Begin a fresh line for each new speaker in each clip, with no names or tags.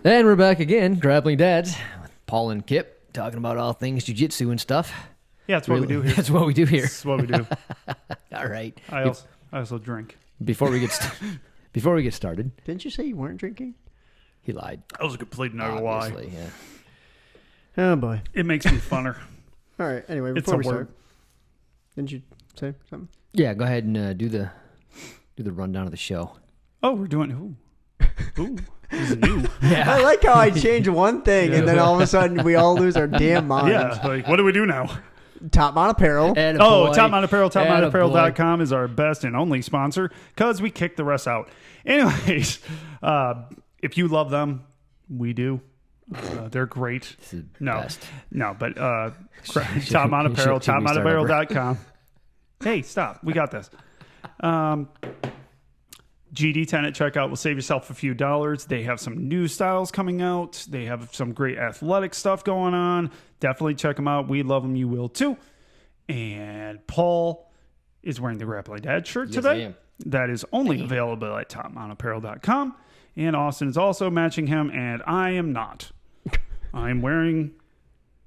And we're back again, Grappling Dads, with Paul and Kip, talking about all things jiu-jitsu and stuff.
Yeah, that's what we do here.
That's what we do here.
That's what we do.
All right.
I also drink.
Before we get started,
Didn't you say you weren't drinking?
he lied.
That was a complete and utter lie.
Obviously, yeah.
Oh boy.
It makes me funner.
All right. Anyway,
It's
before
a
we
word.
start, didn't you say something?
Yeah, go ahead and do the rundown of the show.
Oh, we're doing. Ooh, this is new.
I like how I change one thing and then all of a sudden we all lose our damn minds.
Yeah, like what do we do now?
TopMount Apparel.
TopMount Apparel.
Attaboy.
TopMountApparel.com is our best and only sponsor because we kick the rest out. Anyways, if you love them, we do. They're great.
This is
No,
best.
no, but TopMount Apparel,
should we start over?
TopMountApparel.com. Hey, stop. We got this. GD10 at checkout will save yourself a few dollars. They have some new styles coming out. They have some great athletic stuff going on. Definitely check them out. We love them. You will too. And Paul is wearing the Grappling Dad shirt
Yes,
today.
I am.
That is only available at TopMountApparel.com. And Austin is also matching him, and I am not. I'm wearing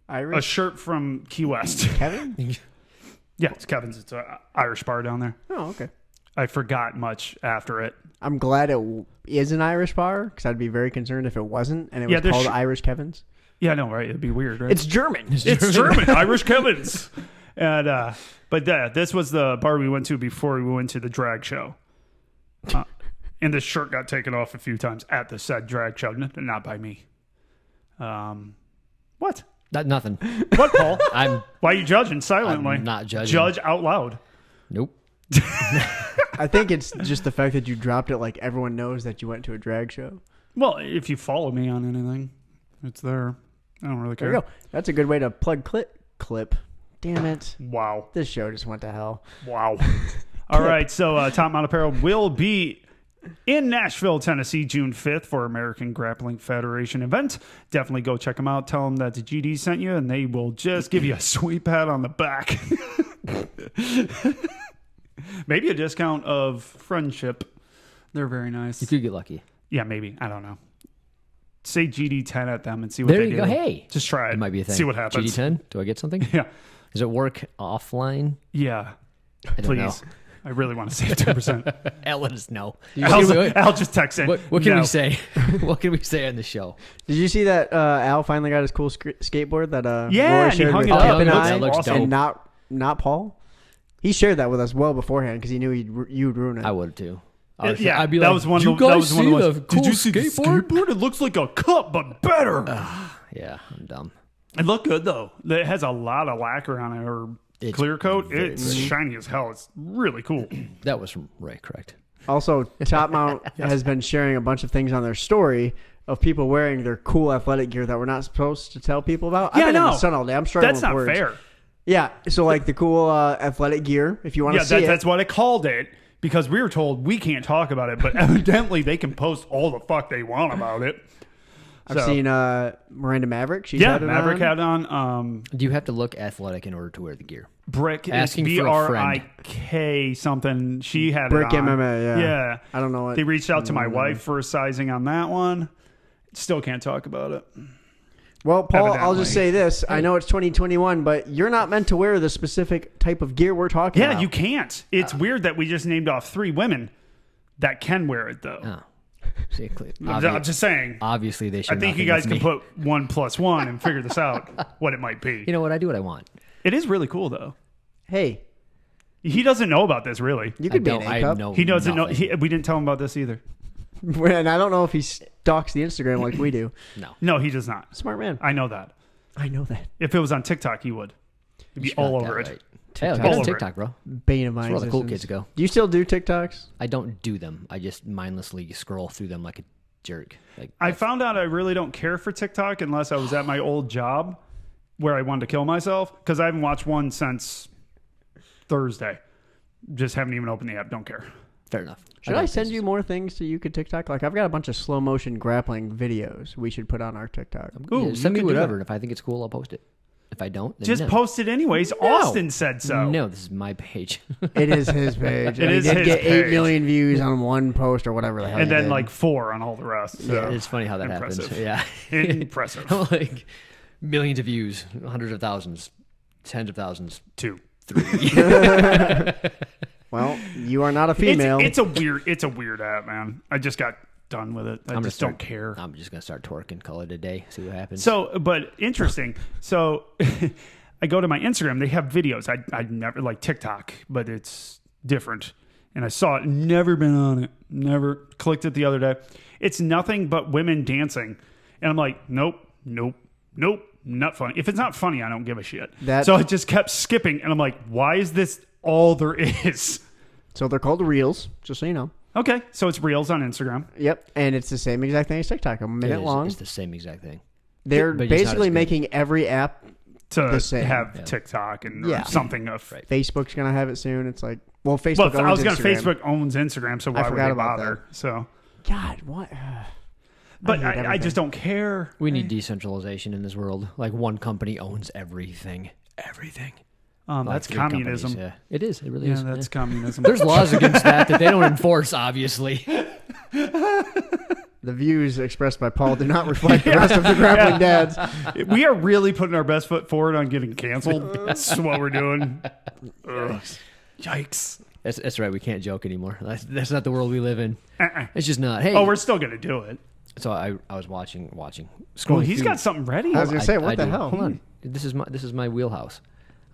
a
Irish.
shirt from Key West.
Kevin?
Yeah, it's Kevin's. It's an Irish bar down there.
Oh, okay.
I forgot much after it.
I'm glad it is an Irish bar because I'd be very concerned if it wasn't and it was
there's
called Irish Kevin's.
Yeah, I know, right? It'd be weird, right?
It's German.
It's German, Irish Kevin's. And but this was the bar we went to before we went to the drag show. And the shirt got taken off a few times at the said drag show, not by me. What?
Nothing.
What, Paul?
Why
are you judging silently?
I'm not judging.
Judge out loud.
Nope.
I think it's just the fact that you dropped it like everyone knows that you went to a drag show.
Well, if you follow me on anything, it's there. I don't really care.
There you go. That's a good way to plug clip. Damn it.
Wow.
This show just went to hell.
Wow. All right, so TopMount Apparel will be in Nashville, Tennessee, June 5th for American Grappling Federation event. Definitely go check them out. Tell them that the GD sent you, and they will just give you a sweet pat on the back. Maybe a discount of friendship. They're very nice.
You could get lucky.
Yeah, maybe. I don't know. Say GD10 at them and see what
There
they
you
do.
go. Hey.
Just try it.
It might be a thing.
See what happens.
GD10? Do I get something?
Yeah.
Does it work offline?
Yeah.
I don't know.
Please. I really want to save 10%.
Let us know.
I'll just text in.
What can
No.
we say? What can we say on the show?
Did you see that Al finally got his cool skateboard that
Yeah,
Roy
he
shared
hung
with
it up.
Kip and
That
I,
looks dope.
and not Paul? He shared that with us well beforehand because he knew you'd ruin it.
I would too.
Yeah,
I'd be
that
like,
was one.
"You
of the, that
guys
was one of
see
the
the
ones.
cool
Did you see
skateboard?"
the skateboard? It looks like a cup, but better.
Yeah, I'm dumb.
It looked good though. It has a lot of lacquer on it, or
It's
clear coat.
very
It's
pretty.
shiny as hell. It's really cool.
That was from Ray, correct?
Also, Top Mount has been sharing a bunch of things on their story of people wearing their cool athletic gear that we're not supposed to tell people about.
Yeah,
I've been in
no.
the sun all day. I'm struggling
That's
with
not
words.
fair.
Yeah, so like the cool athletic gear, if you want
Yeah,
to see
that's
it.
what I called it because we were told we can't talk about it, but evidently they can post all the fuck they want about it.
I've seen Miranda Maverick. She's
Yeah,
had it
Maverick
on.
had on.
Do you have to look athletic in order to wear the gear?
Brick is
Asking for a friend.
BRIK something. She had
Brick
it on.
MMA, yeah.
Yeah.
I don't know what.
They reached out to my wife for sizing on that one. Still can't talk about it.
Well, Paul, I'll just
Evidently.
say this. I know it's 2021, but you're not meant to wear the specific type of gear we're talking
Yeah,
about.
you can't. It's weird that we just named off 3 women that can wear it, though.
Oh. See,
I'm just saying.
obviously, they should.
I think you guys can put 1 + 1 and figure this out, what it might be.
You know what? I do what I want.
It is really cool, though.
Hey,
He doesn't know about this, really.
you could be an
I
A cup.
know.
He doesn't know.
nothing.
We didn't tell him about this either.
And I don't know if he stalks the Instagram like we do.
No.
No, he does not.
Smart man.
I know that.
I know that.
If it was on TikTok, he would. He'd be all over it.
Hey,
TikTok.
get
All
on
over
TikTok, bro.
Bane of my
That's where all the cool
existence.
kids go.
Do you still do TikToks?
I don't do them. I just mindlessly scroll through them like a jerk. Like
I found out I really don't care for TikTok unless I was at my old job where I wanted to kill myself because I haven't watched one since Thursday. Just haven't even opened the app. Don't care.
fair enough.
Should I send you more things so you could TikTok? Like I've got a bunch of slow motion grappling videos we should put on our TikTok.
Ooh,
Yeah,
you
send me
could do
whatever.
that.
If I think it's cool, I'll post it. if I don't, then
Just
no.
post it anyways. Austin said so.
No, this is my page.
It is his page.
It
He
is
did
his
get 8
page.
million views on one post or whatever the hell.
And
he
then
did.
like 4 on all the rest. So.
It's funny how that happens.
Impressive.
Yeah.
Impressive.
Like millions of views, hundreds of thousands, tens of thousands.
2.
3.
Well, you are not a female.
It's a weird app, man. I just got done with it. I just don't care.
I'm just gonna start twerking, call it a day, see what happens.
So, but interesting. So, I go to my Instagram. They have videos. I'd never like TikTok, but it's different. And I saw it. Never been on it. Never clicked it the other day. It's nothing but women dancing, and I'm like, nope, not funny. If it's not funny, I don't give a shit. So I just kept skipping, and I'm like, why is this all there is?
So they're called Reels, just so you know.
Okay, so it's Reels on Instagram.
Yep, and it's the same exact thing as TikTok, a minute long.
It's the same exact thing.
They're
But just not
basically
as good.
making every app
To
the same.
have TikTok and or
Yeah.
something of.
Right.
Facebook's gonna have it soon. It's like, well, Facebook
Well, I was
owns
going to
Instagram.
Facebook owns Instagram, so why would
forgot
they
about
bother? So,
God, what?
but
hate
I
everything.
just don't care.
We need decentralization in this world. Like one company owns everything. Everything. Like
That's
3 companies,
communism.
yeah. It is. It really
Yeah,
is.
that's communism.
There's laws against that they don't enforce, obviously.
The views expressed by Paul do not reflect the rest of the Grappling Dads.
We are really putting our best foot forward on getting canceled. That's what we're doing. Ugh. Yikes.
That's right. We can't joke anymore. That's not the world we live in.
Uh-uh.
It's just not. Hey.
Oh, we're still going to do it.
So I was watching. Scrolling
Well, he's
through-
got something ready.
I was gonna say, what the
do.
hell?
Hold on. This is my wheelhouse.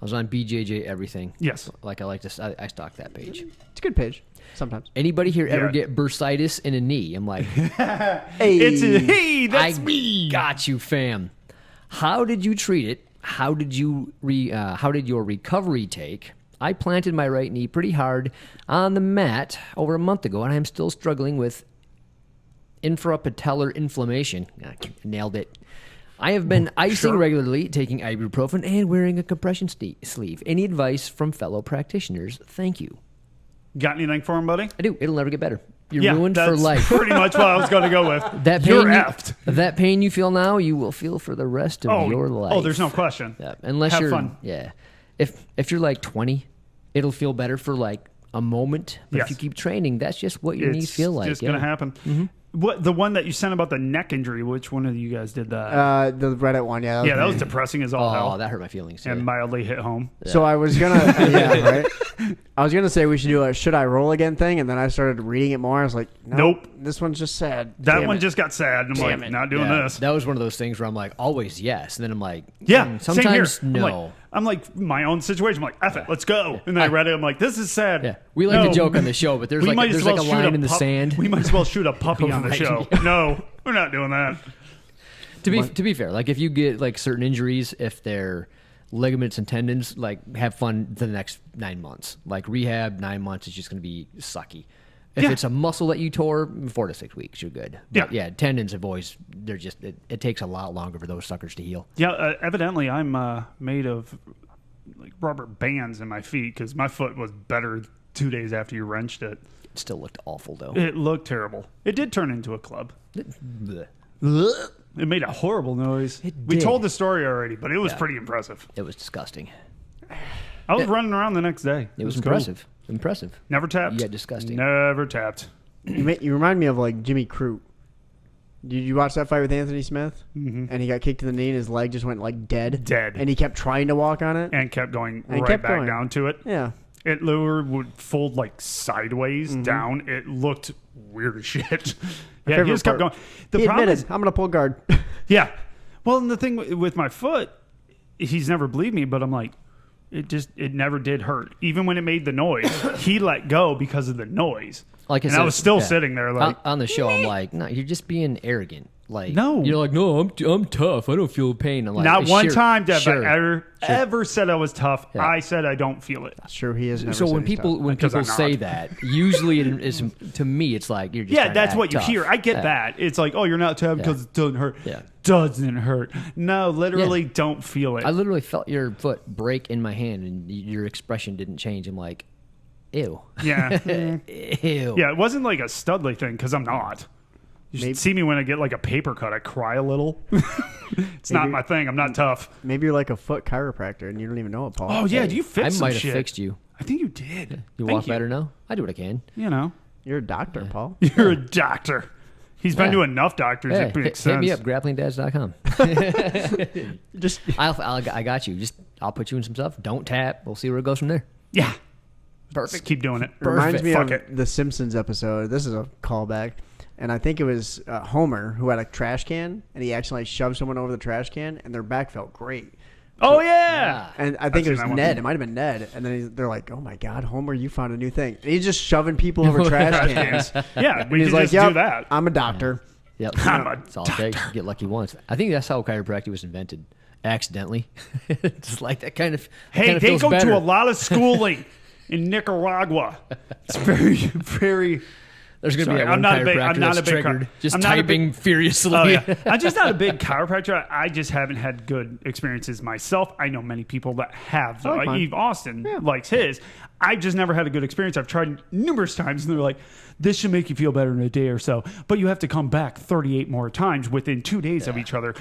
I was on BJJ everything.
Yes.
Like I like to. I stalk that page.
It's a good page sometimes.
Anybody here ever
Yeah.
get bursitis in a knee? I'm like,
Hey,
Hey, that's
I
me.
got you, fam. How did you treat it? How did your recovery take? I planted my right knee pretty hard on the mat over a month ago, and I'm still struggling with infrapatellar inflammation. Nailed it. I have been icing regularly, taking ibuprofen, and wearing a compression sleeve. Any advice from fellow practitioners? Thank you.
Got anything for him, buddy?
I do. It'll never get better. You're
Yeah,
ruined for
that's
life.
pretty much what I was going to go with.
That pain,
You're effed.
that pain you feel now, you will feel for the rest of your life.
Oh, there's no question.
Yeah, unless
Have
you're
fun.
Yeah, if you're like 20, it'll feel better for like a moment. But
Yes.
if you keep training, that's just what your knees feel like.
It's going to happen. What the one that you sent about the neck injury? Which one of you guys did that?
the Reddit one, yeah.
Yeah, that was depressing as all
Oh,
hell,
that hurt my feelings.
and
Yeah.
mildly hit home.
So I was gonna, yeah, right. I was gonna say we should do a "should I roll again" thing, and then I started reading it more. I was like,
Nope.
this one's just sad.
That
Damn
one
it.
just got sad, and I'm
Damn
like,
it.
not doing
Yeah,
this.
That was one of those things where I'm like, always yes, and then I'm like,
Yeah,
sometimes
same here.
no.
I'm like my own situation. I'm like, F it, let's go. And then I read it. I'm like, this is sad.
Yeah, we like
No.
to joke on the show, but there's
We
like
might as
there's
well
like a
shoot
line in the sand.
We might as well shoot a puppy on the
Right.
show. No, we're not doing that.
To be fair, like if you get like certain injuries, if they're ligaments and tendons, like have fun the next 9 months. Like rehab, 9 months is just going to be sucky. If
Yeah.
it's a muscle that you tore, 4 to 6 weeks, you're good. But
Yeah.
tendons have always they're just it takes a lot longer for those suckers to heal.
Yeah, evidently I'm made of like rubber bands in my feet because my foot was better 2 days after you wrenched it.
It still looked awful though.
It looked terrible. It did turn into a club.
Blech.
It made a horrible noise.
It
We
did.
told the story already, but it was
Yeah.
pretty impressive.
It was disgusting.
I was running around the next day.
It was
cool.
impressive. Impressive.
Never tapped.
Yeah, disgusting.
Never tapped.
You remind me of like Jimmy Crute. Did you watch that fight with Anthony Smith? Mm-hmm. And he got kicked in the knee, and his leg just went like dead.
Dead.
And he kept trying to walk on it.
And kept going
And
right
kept
back
going.
down to it.
Yeah.
It literally would fold like sideways
Mm-hmm.
down. It looked weird as shit. Yeah, he
favorite
just kept
part-
going. The
He
problem
admitted,
is,
I'm gonna pull guard.
yeah. Well, and the thing with my foot, he's never believed me, but I'm like, it never did hurt. Even when it made the noise, he let go because of the noise.
Like I
and
said,
I was still
yeah.
sitting there like,
on the show. I'm like, no, you're just being arrogant. Like,
No.
you're like, no, I'm tough. I don't feel pain. I'm like,
not one
sure,
time have
sure.
I ever said I was tough.
Yeah.
I said I don't feel it.
That's true. He is. Never
So
said
when
he's
people
tough.
Because I'm
say
not.
that, usually it is to me it's like you're just
Yeah,
trying to
that's
act
what you
tough.
hear. I get
Yeah.
that. It's like, oh, you're not tough because it doesn't hurt.
Yeah.
Doesn't hurt. No, literally don't feel it.
I literally felt your foot break in my hand, and your expression didn't change. I'm like, ew,
yeah.
ew.
Yeah, it wasn't like a studly thing because I'm not. You should see me when I get like a paper cut. I cry a little. It's not my thing. I'm not tough.
Maybe you're like a foot chiropractor and you don't even know it, Paul.
Oh, yeah. Do you fix
I
some
might have
shit?
fixed you.
I think you did.
You
Thank
walk better now? I do what I can.
You know.
You're a doctor, Paul.
You're a doctor. He's been
Yeah.
to enough doctors.
Hey,
It makes
hit
sense.
me up, grapplingdads.com.
Just
I got you. I'll put you in some stuff. Don't tap. We'll see where it goes from there.
Yeah.
Perfect.
Just keep doing it.
reminds me
Fuck
of
it.
the Simpsons episode. This is a callback. And I think it was Homer who had a trash can, and he accidentally shoved someone over the trash can, and their back felt great.
Oh, yeah.
And I
I've
think
seen
it was
that one.
Ned. It might have been Ned. And then they're like, "Oh my God, Homer, you found a new thing." And he's just shoving people over trash cans.
Yeah.
And
We
he's
can
like,
just
"Yep,
do that.
I'm a doctor."
Yep.
I'm a
That's all it takes. Get lucky once. I think that's how chiropractic was invented. Accidentally. Just like that kind of.
Hey,
kind of
they
feels
go
better.
to a lot of schooling in Nicaragua. It's very, very.
There's going to be
Sorry,
that one
I'm not a big-
chiropractor
I'm not
that's
a big
triggered. Just
I'm not a
typing furiously.
Oh, yeah. I'm just not a big chiropractor. I just haven't had good experiences myself. I know many people that have. Though.
like mine.
Eve Austin likes his. I've just never had a good experience. I've tried numerous times, and they're like, "This should make you feel better in a day or so, but you have to come back 38 more times within 2 days of each other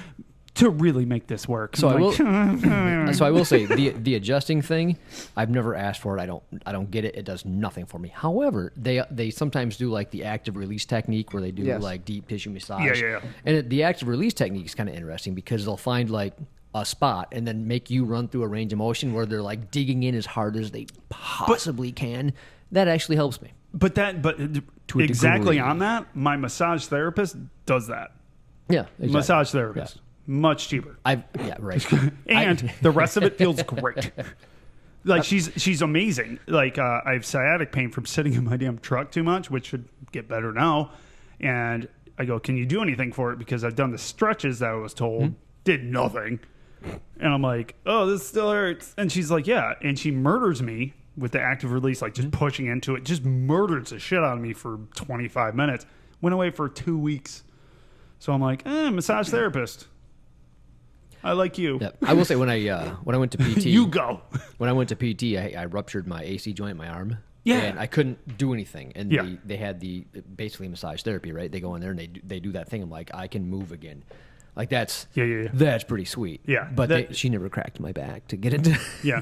to really make this work."
So
I'm
I
like,
will. So I will say the adjusting thing. I've never asked for it. I don't get it. It does nothing for me. However, they sometimes do like the active release technique where they do
Yes.
like deep tissue massage.
Yeah.
And the active release technique is kind of interesting because they'll find like a spot and then make you run through a range of motion where they're like digging in as hard as they possibly can. That actually helps me.
But
a
exactly
degree.
on that, my massage therapist does that.
Yeah, exactly.
Massage therapist, much cheaper.
Yeah, right.
And the rest of it feels great. Like she's amazing. Like I have sciatic pain from sitting in my damn truck too much, which should get better now. And I go, "Can you do anything for it?" Because I've done the stretches that I was told, did nothing. And I'm like, "Oh, this still hurts." And she's like, "Yeah." And she murders me with the active release, like just pushing into it, just murders the shit out of me for 25 minutes. Went away for 2 weeks. So I'm like, massage therapist. I like you.
Yep. I will say when I went to PT,
You go.
When I went to PT, I ruptured my AC joint in my arm.
Yeah.
And I couldn't do anything. And
Yeah.
they had the basically massage therapy, right? They go in there and they do that thing. I'm like, I can move again. Like that's
Yeah.
that's pretty sweet.
Yeah.
But she never cracked my back to get into.
Yeah.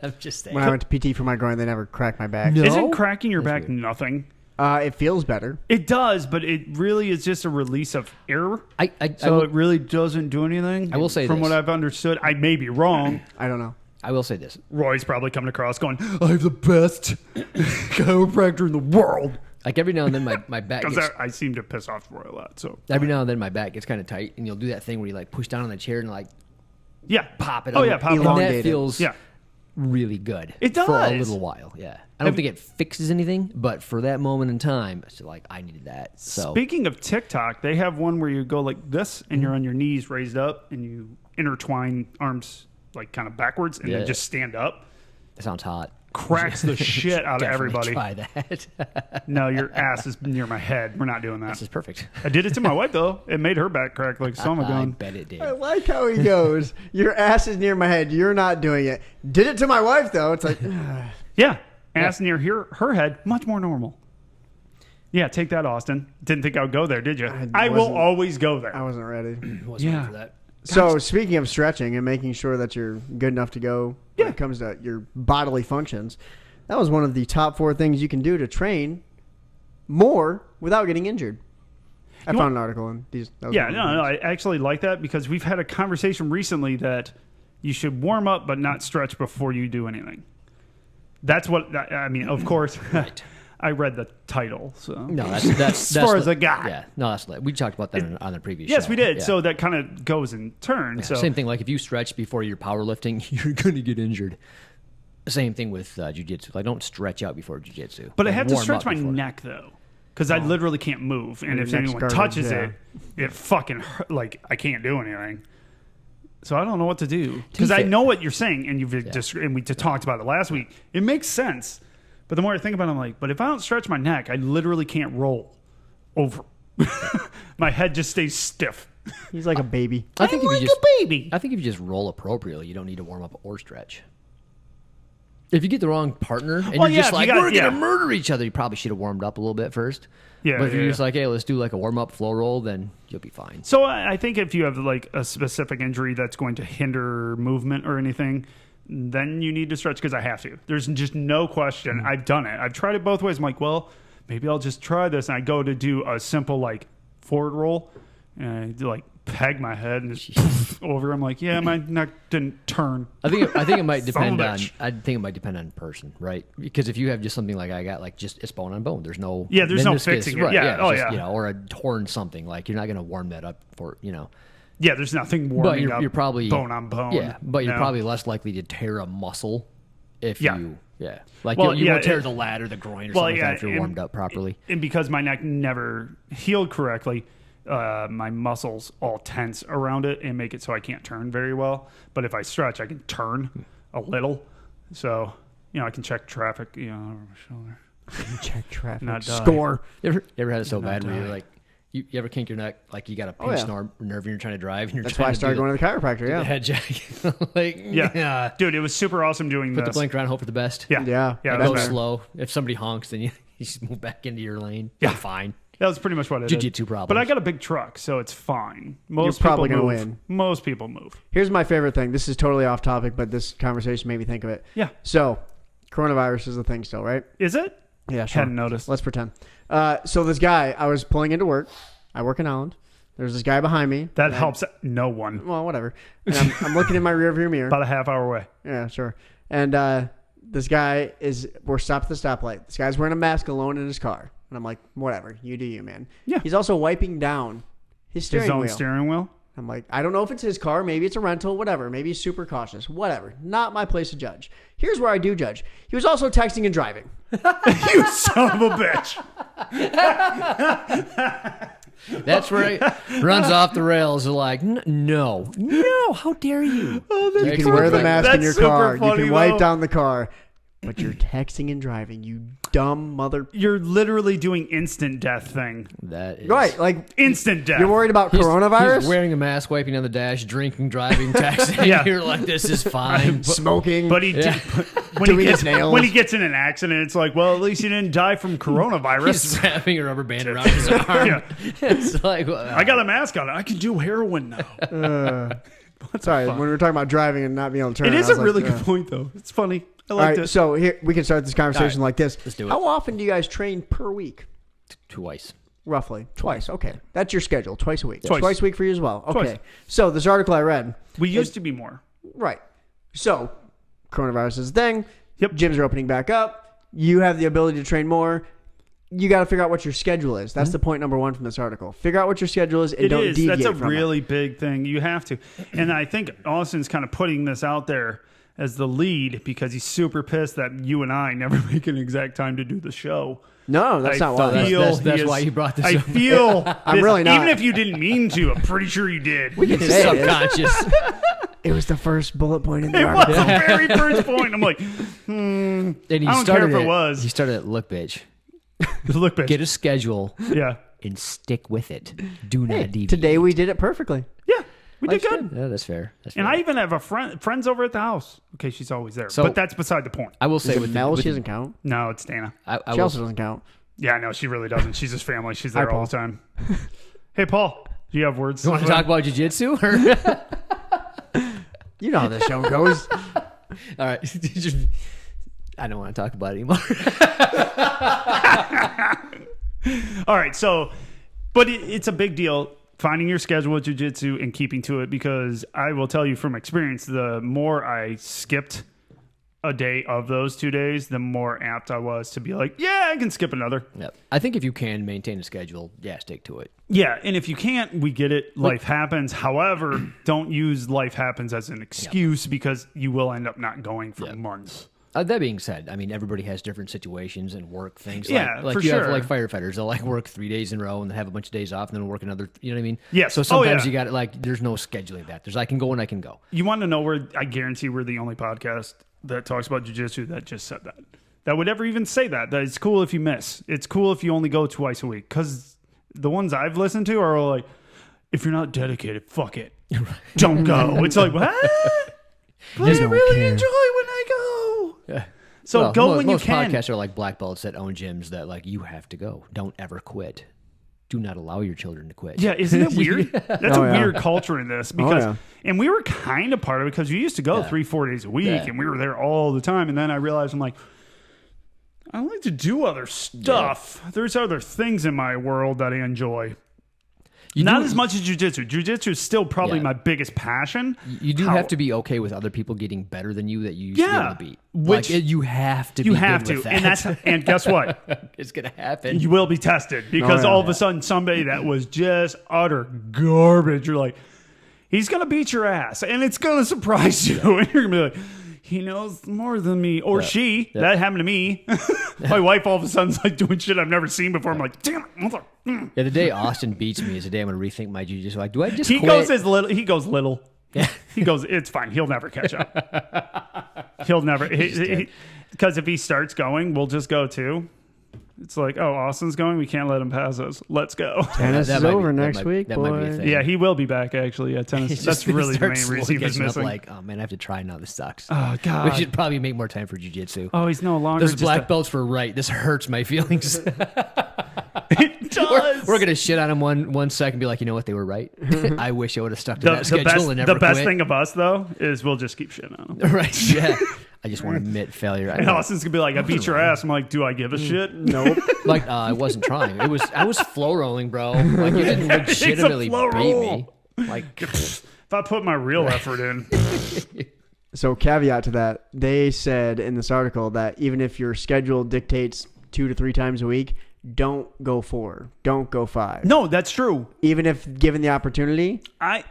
I'm just saying.
When I went to PT for my groin, they never cracked my back.
No.
Isn't cracking your back nothing?
It feels better.
It does, but it really is just a release of air.
I
It really doesn't do anything.
I will say
from
this.
what I've understood, I may be wrong.
I don't know.
I will say this.
Roy's probably coming across going, "I have the best chiropractor in the world."
Like every now and then my back
Because
gets,
I seem to piss off Roy a lot. So
every now and then my back gets kind of tight, and you'll do that thing where you like push down on the chair and like
yeah,
pop it.
Oh
on
yeah,
the-
pop it
and
on.
that
Elongated.
feels
Yeah.
really good.
It
for a
does.
little while. Yeah, I don't think it fixes anything, but for that moment in time, it's like I needed that. So
Speaking of TikTok, they have one where you go like this and you're on your knees raised up and you intertwine arms like kind of backwards and
Yeah.
then just stand up.
that sounds hot.
Cracks the shit out of
Definitely
everybody.
Try that.
No, your ass is near my head. We're not doing that.
This is perfect.
I did it to my wife though. It made her back crack like so. I'm
I
going.
bet it did.
I like how he goes. Your ass is near my head. You're not doing it. Did it to my wife though. It's like,
Yeah, ass near her head, much more normal. Yeah, take that, Austin. Didn't think I would go there, did you? I will
wasn't-
always go there.
I wasn't ready.
Wasn't
Yeah.
ready for that.
So speaking of stretching and making sure that you're good enough to go when it comes to your bodily functions, that was one of the top 4 things you can do to train more without getting injured. I found an article in these. that was
Yeah,
one of the
no,
things.
I actually like that because we've had a conversation recently that you should warm up but not stretch before you do anything. That's what I mean. Of course, I read the title. So
No, that's
as far as I got.
Yeah, no, that's we talked about that on the previous.
Yes,
show.
we did.
Yeah.
So that kind of goes in turn.
Yeah,
So
same thing. Like if you stretch before you're powerlifting, you're gonna get injured. Same thing with jiu-jitsu. Like don't stretch out before jiu-jitsu.
But I
Like,
have to
warm
stretch
up
my
before.
neck though, because I literally can't move, and
Your
if
neck's
anyone
garbage,
touches
yeah.
it fucking hurt, like I can't do anything. So I don't know what to do because I
fair-
know what you're saying, and and we talked about it last week. It makes sense, but the more I think about it, I'm like, but if I don't stretch my neck, I literally can't roll over. My head just stays stiff.
He's like a baby.
I think if
like
you just
a baby.
I think if you just roll appropriately, you don't need to warm up or stretch. If you get the wrong partner and
Well,
you're
yeah,
just
if you
like,
got-
we're
yeah.
going to murder each other, you probably should have warmed up a little bit first.
Yeah,
But if
yeah,
you're just
yeah.
like, hey, let's do like a warm-up floor roll, then you'll be fine.
So I think if you have like a specific injury that's going to hinder movement or anything, then you need to stretch because I have to. There's just no question. I've done it. I've tried it both ways. I'm like, well, maybe I'll just try this. And I go to do a simple like forward roll and I do, like peg my head and just over. I'm like, yeah, my neck didn't turn.
I think it might
Son of
depend
a
on.
bitch.
I think it might depend on person, right? Because if you have just something like I got, like just it's bone on bone. There's no
There's no
meniscus,
fixing it.
right,
Yeah, oh,
it's just,
yeah.
or a torn something. Like you're not going to warm that up for
Yeah, there's nothing warming up
you're probably
bone on bone.
Yeah, but you're
No.
probably less likely to tear a muscle if
Yeah.
you like
Well,
you
yeah,
won't tear
it-
the lat or the groin or
Well,
something like
yeah,
that if you're
and-
warmed up properly.
And because my neck never healed correctly, my muscles all tense around it and make it so I can't turn very well. But if I stretch, I can turn a little. So, I can check traffic, over my shoulder.
Check traffic.
Not die.
Score.
You ever had it so
Not
bad where you're
die.
like you ever kink your neck like you got a
Oh,
pinched
yeah.
nerve and you're trying to drive and you're
That's
trying
why I
to
started
do
going to the chiropractor.
the
Yeah.
head jack. Like
Yeah. Dude, it was super awesome doing
Put the
this.
blinker on, hope for the best.
Yeah.
Yeah.
Yeah,
It
that's
Go
better.
slow. If somebody honks, then you just move back into your lane.
Yeah.
You're fine.
That was pretty much what I did.
Jiu-jitsu problems.
But I got a big truck, so it's fine. Most
You're probably
people
gonna
move.
win.
Most people move.
Here's my favorite thing. This is totally off topic, but this conversation made me think of it.
Yeah.
So, coronavirus is a thing still, right?
Is it?
Yeah, sure.
Hadn't noticed.
Let's pretend. So this guy, I was pulling into work. I work in Holland. There's this guy behind me.
That helps no one.
Well, whatever. And I'm looking in my rearview mirror.
About a half hour away.
Yeah, sure. And this guy we're stopped at the stoplight. This guy's wearing a mask alone in his car. And I'm like, whatever. You do you, man.
Yeah.
He's also wiping down his steering
His own
wheel.
steering wheel?
I'm like, I don't know if it's his car. Maybe it's a rental, whatever. Maybe he's super cautious. Whatever. Not my place to judge. Here's where I do judge. He was also texting and driving.
You son of a bitch.
That's where it runs off the rails. They're like, no, how dare you?
You can wear the mask in
That's
your
super
car. You
funny,
can wipe
though.
down the car. But you're texting and driving, you dumb mother.
You're literally doing instant death thing.
That is
Right, like
Instant death.
you're worried about coronavirus,
He's wearing a mask, wiping on the dash, drinking, driving, texting.
Yeah.
You're like, this is fine.
smoking.
But he
Yeah.
when
Doing
he gets
his nails.
when he gets in an accident, it's like, well, at least he didn't die from
He's
coronavirus.
wrapping a rubber band around his arm.
Yeah.
It's like,
I got a mask on. I can do heroin now.
Sorry, when we were talking about driving and not being able to turn,
It is
I
a
was
really
like,
good point, though. It's funny. I
All
like
right,
it.
so here we can start this conversation
All right,
like this.
let's do it.
How often do you guys train per week?
twice.
Roughly twice. Okay, that's your schedule. Twice a week.
Twice.
A week for you as well. Okay.
Twice.
So this article I read.
We used to be more.
Right. So coronavirus is a thing.
Yep.
Gyms are opening back up. You have the ability to train more. You got to figure out what your schedule is. That's the point number one from this article. Figure out what your schedule is and
It
don't
is.
deviate
That's a
from
really big thing. You have to. And I think Austin's kind of putting this out there as the lead because he's super pissed that you and I never make an exact time to do the show.
it. No, that's not why.
feel
That's
he
why
is-
you brought this
I
up.
feel
I'm
this-
really not.
Even if you didn't mean to, I'm pretty sure you did.
We can
It's
say it.
subconscious.
It was the first bullet point in the
It
article.
was the very first point. I'm like,
And he
I don't
started
care if it
He
was.
started at look, bitch.
Look, bitch.
Get a schedule
Yeah.
and stick with it. Do not deviate.
Today we did it perfectly.
Yeah. We did
Life's
good.
Yeah, that's fair. That's
And
fair.
I even have a friends over at the house. Okay, she's always there.
So-
but that's beside the point.
I will
Is
say
it
with
Mel?
with
She doesn't count.
No, it's Dana.
I
She
will,
also doesn't count.
Yeah, no, she really doesn't. She's his family. She's
Hi,
there all
Paul.
the time. Hey, Paul, do you have words?
you want to talk about jiu-jitsu? Or?
You know how this show goes.
All right. I don't want to talk about it anymore.
All right, so, but it's a big deal finding your schedule with jiu-jitsu and keeping to it because I will tell you from experience, the more I skipped a day of those 2 days, the more apt I was to be like, yeah, I can skip another.
Yep. I think if you can maintain a schedule, stick to it.
Yeah, and if you can't, we get it. Life happens. However, don't use life happens as an excuse because you will end up not going for months.
That being said, I mean, everybody has different situations and work things.
Yeah,
like
for
you have
sure.
like firefighters. They'll like work 3 days in a row and then have a bunch of days off and then work another. You know what I mean?
Yes.
So
Oh,
sometimes
yeah.
you got it. Like, there's no scheduling that. There's I can go and I can go.
You want to know where I guarantee we're the only podcast that talks about jiu-jitsu that just said that would ever even say that it's cool if you miss. It's cool if you only go twice a week because the ones I've listened to are like, if you're not dedicated, fuck it, don't go. It's like, what? But I
don't
really
care.
enjoy when I go.
Yeah.
So
Well,
go when you
most
can.
podcasts are like black belts that own gyms that like you have to go. Don't ever quit. Do not allow your children to quit.
Yeah, isn't it weird? That's
Oh,
a
yeah.
weird culture in this because,
yeah.
and we were kind of part of it because we used to go
Yeah.
3-4 days a week
Yeah.
and we were there all the time. And then I realized I'm like, I like to do other stuff. There's other things in my world that I enjoy. Not as much as jiu-jitsu. Jiu-jitsu is still probably
Yeah.
my biggest passion.
You do have to be okay with other people getting better than you that you used to be
Yeah,
able to beat.
which-
you have to.
You
be
have
good
to.
with that.
And guess what?
It's gonna happen.
You will be tested because
yeah.
all of a sudden somebody that was just utter garbage, you're like, he's going to beat your ass and it's going to surprise you. And you're going to be like, he knows more than me. Or she.
Yeah.
That happened to me. My wife all of a sudden's like doing shit I've never seen before. I'm like, damn it, mother.
Yeah, the day Austin beats me is the day I'm gonna rethink my jiu-jitsu. Like, do I just
He
quit?
goes as little. He goes little. He goes, it's fine. He'll never catch up. He'll never. Because if he starts going, we'll just go too. It's like, oh, Austin's going. We can't let him pass us. Let's go.
Tennis
That
is
might be-
over
that
next
might-
week,
that might be a
boy.
thing.
Yeah, he will be back actually at
He
tennis.
just
That's really the main
starts
reason
slowly
he was
catching up,
missing.
like, oh man, I have to try now. This sucks.
Oh
We
God.
should probably make more time for jiu-jitsu.
Oh, he's no longer
Those
just
black belts were right. This hurts my feelings.
It does.
We're gonna shit on him one second, and be like, you know what, they were right. I wish I would have stuck to that
the
schedule
best,
and never
the best
quit.
thing of us though is we'll just keep shitting on him.
Right? Yeah. I just want to admit failure.
And Austin's gonna be like, I beat your ass. I'm like, do I give a shit?
Nope.
Like I wasn't trying. I was flow rolling, bro. Like you didn't legitimately
flow
beat
roll.
me. Like
If I put my real effort in,
So caveat to that, they said in this article that even if your schedule dictates 2 to 3 times a week, don't go 4. Don't go 5.
no, that's true.
Even if given the opportunity.
I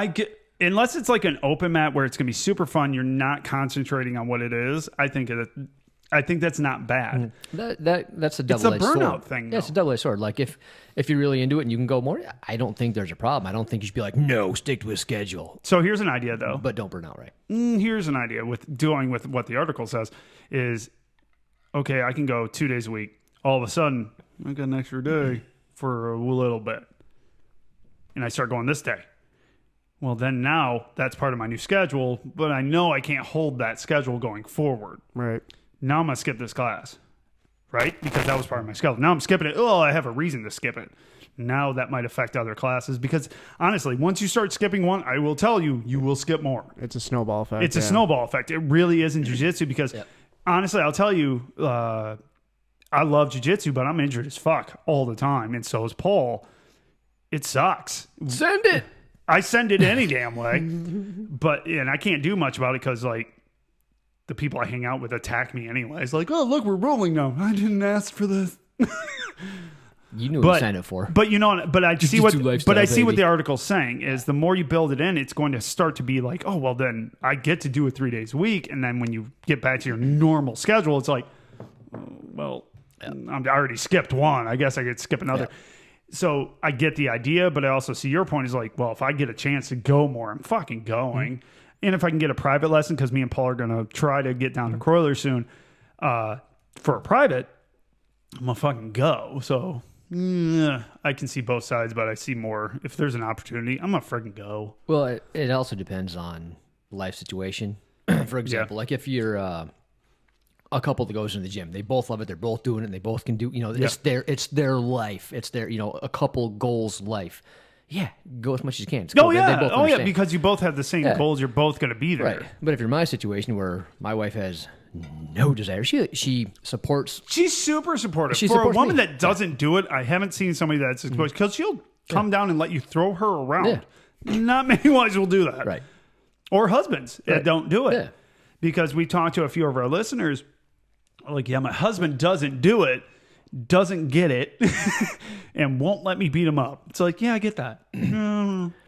get unless it's like an open mat where it's gonna be super fun. You're not concentrating on what it is. I think that's not bad.
that's a
It's a
double-edged
burnout
sword.
thing.
Yeah, it's a
Though.
double-edged sword. Like if you're really into it and you can go more, I don't think there's a problem. I don't think you should be like, no, stick to a schedule,
So here's an idea though.
but don't burn out. Right?
Here's an idea with doing with what the article says is, okay, I can go 2 days a week. All of a sudden, I got an extra day for a little bit. And I start going this day. Well, then now that's part of my new schedule, but I know I can't hold that schedule going forward.
Right.
Now I'm going to skip this class, right? Because that was part of my schedule. Now I'm skipping it. Oh, I have a reason to skip it. Now that might affect other classes because honestly, once you start skipping one, I will tell you, you will skip more.
It's a snowball effect.
It's a
yeah.
snowball effect. It really is in jiu-jitsu because honestly, I'll tell you, I love jiu-jitsu, but I'm injured as fuck all the time. And so is Paul. It sucks.
Send it.
I send it any damn way, and I can't do much about it because like the people I hang out with attack me anyway. It's like, oh, look, we're rolling now. I didn't ask for this.
You knew what you signed up for.
But you know, but I see what,
Jiu-jitsu lifestyle,
but I see what
baby.
the article's saying is the more you build it in, it's going to start to be like, oh, well, then I get to do it 3 days a week, and then when you get back to your normal schedule, it's like, well, I already skipped one. I guess I could skip another.
Yeah.
So I get the idea, but I also see your point is like, well, if I get a chance to go more, I'm fucking going. And if I can get a private lesson, because me and Paul are going to try to get down to Croiler soon for a private, I'm going to fucking go. So I can see both sides, but I see more. If there's an opportunity, I'm going to freaking go.
Well, it also depends on life situation. For example, like if you're a couple that goes into the gym, they both love it, they're both doing it, and they both can do, it's their life. It's their, a couple goals life. Yeah, go as much as you can. It's cool.
Oh,
They
yeah.
both
Oh, yeah,
understand.
because you both have the same goals. You're both going to be there.
Right. But if you're my situation where my wife has no desire, she supports.
She's super supportive.
She
For a
supports
woman
me.
that doesn't do it, I haven't seen somebody that's exposed because she'll come down and let you throw her around.
Yeah.
Not many wives will do that.
Right.
Or husbands that don't do it.
Yeah.
Because we talked to a few of our listeners, like, yeah, my husband doesn't do it, doesn't get it, and won't let me beat him up. It's like, yeah, I get that.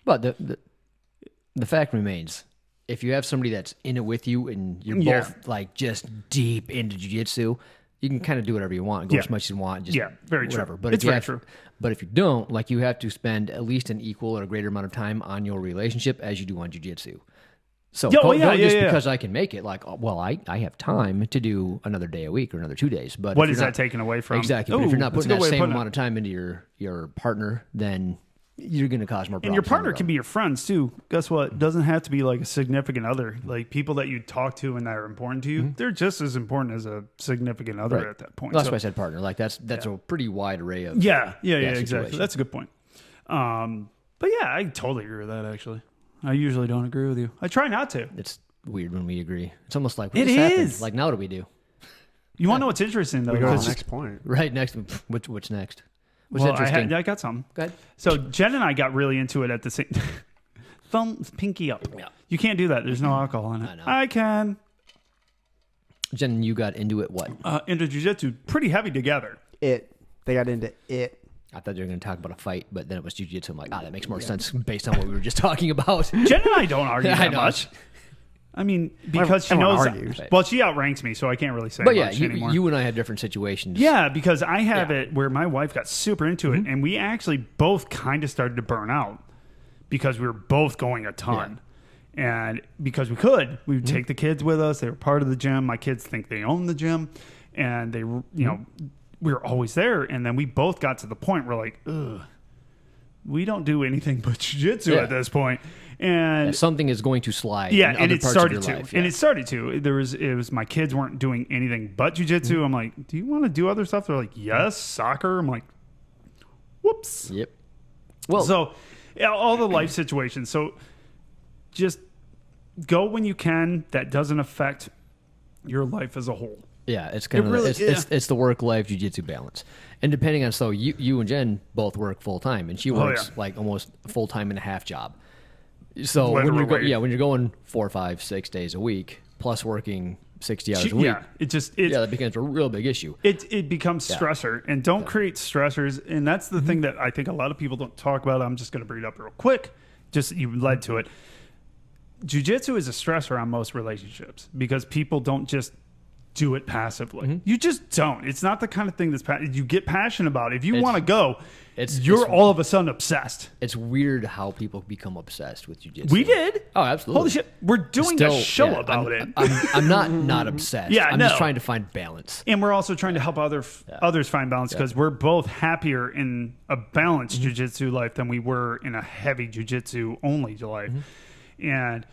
But the fact remains, if you have somebody that's in it with you and you're
Yeah.
both like just deep into jiu-jitsu, you can kind of do whatever you want, go as much as you want, just
very true.
whatever. But
It's
if you
very
have,
true.
But if you don't, like you have to spend at least an equal or a greater amount of time on your relationship as you do on jiu-jitsu. So don't just because I can make it, like, well, I have time to do another day a week or another 2 days. But
What
if
is
you're
that taking away from?
Exactly. But if
Ooh,
you're not
that's a
putting
good
that
way of
same
putting
amount
it.
of time into your partner, then you're going to cause more problems.
And your partner
down the
can
road.
be your friends too. Guess what? It doesn't have to be like a significant other. Like people that you talk to and that are important to you, they're just as important as a significant other
Right.
at that point.
That's
So-
why I said partner. Like that's a pretty wide array of
Yeah, exactly.
situation.
That's a good point. But yeah, I totally agree with that. Actually, I usually don't agree with you. I try not to.
It's weird when we agree. It's almost like what
It
just happened?
is.
Like now what do we do?
You want to know what's interesting though?
We go to
'Cause-
the next point.
Right next. What's next? What's
well,
interesting?
I got some.
Go ahead.
So Jen and I got really into it at the same. Pinky up.
Yeah.
You can't do that. There's no alcohol in it.
I know.
I can.
Jen, you got into it. What?
Into jiu-jitsu pretty heavy together.
They got into it.
I thought you were going to talk about a fight, but then it was jiu-jitsu. I'm like, that makes more sense based on what we were just talking about.
Jen and I don't argue
I
that
know.
much. I mean, because she
Everyone
knows.
argues.
Well, she outranks me, so I can't really say
But yeah,
much anymore.
you and I had different situations.
Yeah, because I have
Yeah.
it where my wife got super into it, and we actually both kind of started to burn out because we were both going a ton. And because we would take the kids with us. They were part of the gym. My kids think they own the gym, and they, we were always there. And then we both got to the point where like, ugh, we don't do anything but jiu-jitsu
Yeah.
at this point. And
Something is going to slide.
yeah,
in
and
other
it
parts
started
of
to.
your life.
And
Yeah.
it started to. It was my kids weren't doing anything but jujitsu. I'm like, do you want to do other stuff? They're like, yes, soccer. I'm like, whoops.
Yep. Well,
So yeah, all the life situations. So just go when you can. That doesn't affect your life as a whole.
yeah, it's kind of
really-
it's the work-life jiu-jitsu balance. And depending on you and Jen both work full-time, and she works
yeah.
like almost full-time and a half job. So when
Literally.
when you're going 4, 5, 6 days a week plus working 60 hours a week,
Yeah,
that becomes a real big issue.
It becomes stressor, and don't create stressors. And that's the thing that I think a lot of people don't talk about. I'm just going to bring it up real quick. Just you led to it. Jiu-jitsu is a stressor on most relationships because people don't just do it passively. You just don't. It's not the kind of thing you get passionate about. If you want to go, you're all of a sudden obsessed.
It's weird how people become obsessed with jiu-jitsu.
We did.
Oh, absolutely.
Holy shit. We're doing a show about it.
I'm not obsessed.
Yeah,
I'm
no.
just trying to find balance.
And we're also trying to help others find balance because we're both happier in a balanced jiu-jitsu life than we were in a heavy jiu-jitsu only life. And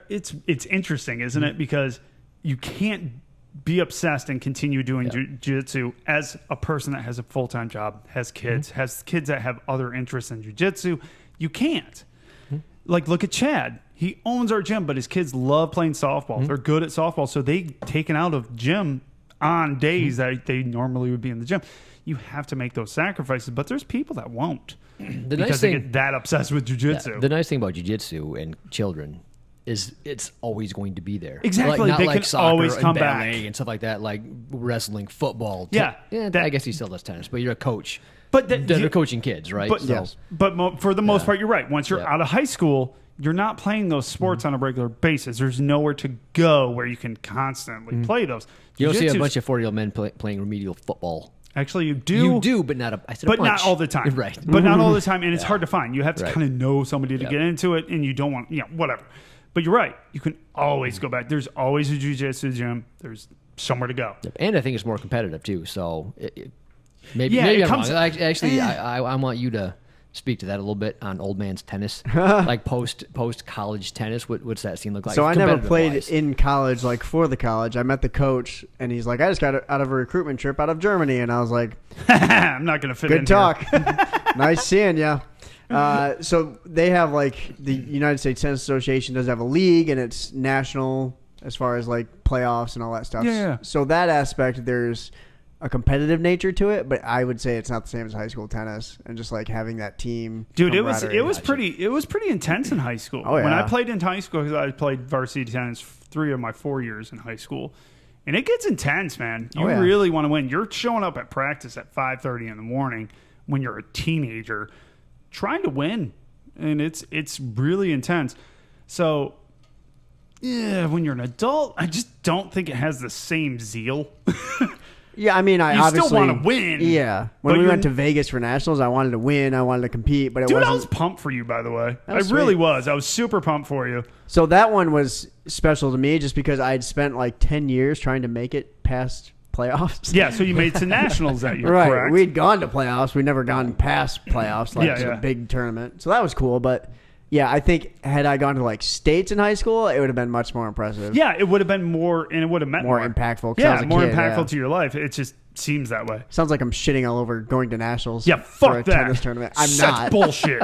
it's interesting, isn't it? Because you can't be obsessed and continue doing jiu-jitsu as a person that has a full-time job, has kids that have other interests in jiu-jitsu. You can't. Like, look at Chad. He owns our gym, but his kids love playing softball. They're good at softball, so they taken out of gym on days that they normally would be in the gym. You have to make those sacrifices, but there's people that won't because they get that obsessed with jiu-jitsu.
The nice thing about jiu-jitsu and children is it's always going to be there.
Exactly.
Like, not
They
like
can
soccer
always
and
come
ballet
back.
and stuff like that, like wrestling, football.
Yeah,
I guess he still does tennis, but you're a coach.
But
They're coaching kids, right?
But
So-
for the most part, you're right. Once you're
Yeah.
out of high school, you're not playing those sports on a regular basis. There's nowhere to go where you can constantly play those.
You don't see a
Jiu-jitsu's-
bunch of 40-year-old men playing remedial football.
Actually, you do.
You do, but not a. I said
But
a bunch.
not all the time.
Right.
But not all the time. And it's hard to find. You have to
Right.
kind of know somebody to get into it, and you don't want, whatever. But you're right. You can always go back. There's always a jiu-jitsu gym. There's somewhere to go.
And I think it's more competitive too. So maybe
Yeah, it
I'm
comes-
wrong. Actually, I want you to speak to that a little bit on old man's tennis, like post college tennis. What's that scene look like?
So I never played
competitive-wise?
in college, like for the college. I met the coach, and he's like, I just got out of a recruitment trip out of Germany. And I was like,
I'm not going to fit in
good
here.
talk. Nice seeing ya. So they have like the United States Tennis Association does have a league, and it's national as far as like playoffs and all that stuff.
Yeah.
So that aspect, there's a competitive nature to it, but I would say it's not the same as high school tennis and just like having that team.
Dude, it was
camaraderie.
pretty intense in high school.
Oh, yeah.
When I played in high school, 'cause I played varsity tennis 3 of my 4 years in high school, and it gets intense, man. You
Oh, yeah.
really want to win. You're showing up at practice at 5:30 in the morning when you're a teenager, trying to win, and it's really intense. So, yeah, when you're an adult, I just don't think it has the same zeal.
Yeah, I mean, I
You still
obviously
wanna win,
Yeah, when
but
we
you're-
went to Vegas for nationals, I wanted to win. I wanted to compete, but it
Dude,
wasn't.
I was pumped for you, by the way. I
was
really
sweet.
was. I was super pumped for you.
So that one was special to me just because I had spent like 10 years trying to make it past playoffs.
Yeah, so you made it to nationals that year,
Right.
correct?
We'd gone to playoffs. We'd never gone past playoffs, like
Yeah.
a big tournament. So that was cool. But yeah, I think had I gone to like states in high school, it would have been much more impressive.
Yeah, it would have been more, and it would have meant
More
more.
impactful. 'cause I
Yeah,
was a
more
kid,
impactful
yeah.
to your life. It just seems that way.
Sounds like I'm shitting all over going to nationals.
Yeah,
for a
fuck that.
tennis tournament. I'm
Such
not.
bullshit.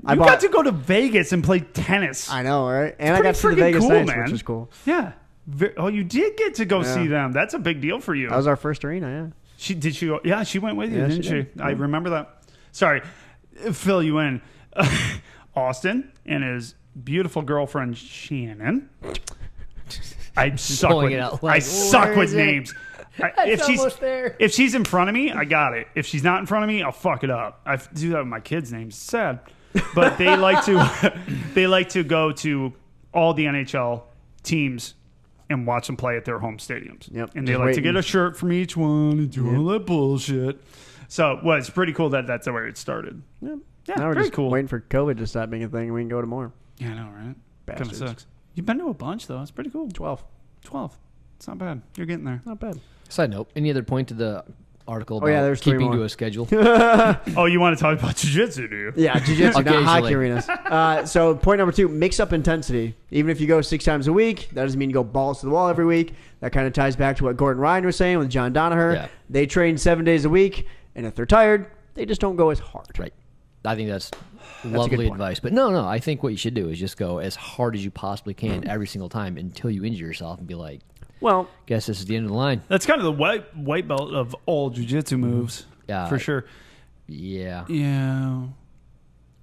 I
You
bought-
got to go to Vegas and play tennis.
I know, right? And I
pretty
got to see the
freaking
Vegas
cool,
Knights,
man.
which was cool.
Yeah. Oh, you did get to go see them. That's a big deal for you.
That was our first arena. Yeah.
She go? Yeah, she went with you,
Yeah,
didn't
she
she?
did.
I remember that. Sorry, fill you in. Austin and his beautiful girlfriend Shannon. I suck
pulling
with
it out
I
like,
suck
where
with
is it?
names.
It's almost there.
If she's in front of me, I got it. If she's not in front of me, I'll fuck it up. I do that with my kids' names. It's sad, but they like to go to all the NHL teams and watch them play at their home stadiums.
Yep,
And they
just
like to
waiting.
get a shirt from each one and do all that bullshit. So, well, it's pretty cool that that's where it started.
Yep.
Yeah,
Now we're
very
just
cool.
waiting for COVID to stop being a thing and we can go to more.
Yeah, I know, right? Kind of
Bastards.
sucks. You've been to a bunch, though. It's pretty cool.
12.
12. It's not bad. You're getting there.
Not bad.
Side note, any other point to the article about
yeah, there's three
keeping
more.
to a schedule?
Oh, you want to talk about jiu-jitsu, do you?
Yeah, jiu-jitsu, not hockey
Occasionally.
arenas. So point number 2, mix up intensity. Even if you go 6 times a week, that doesn't mean you go balls to the wall every week. That kind of ties back to what Gordon Ryan was saying with John Danaher.
Yeah.
They train 7 days a week, and if they're tired, they just don't go as hard.
Right. I think that's
a good
lovely
point.
advice. But no, I think what you should do is just go as hard as you possibly can every single time until you injure yourself and be like,
Well,
guess this is the end of the line.
That's kind of the white belt of all jiu-jitsu moves.
Yeah.
For sure.
Yeah.
Yeah.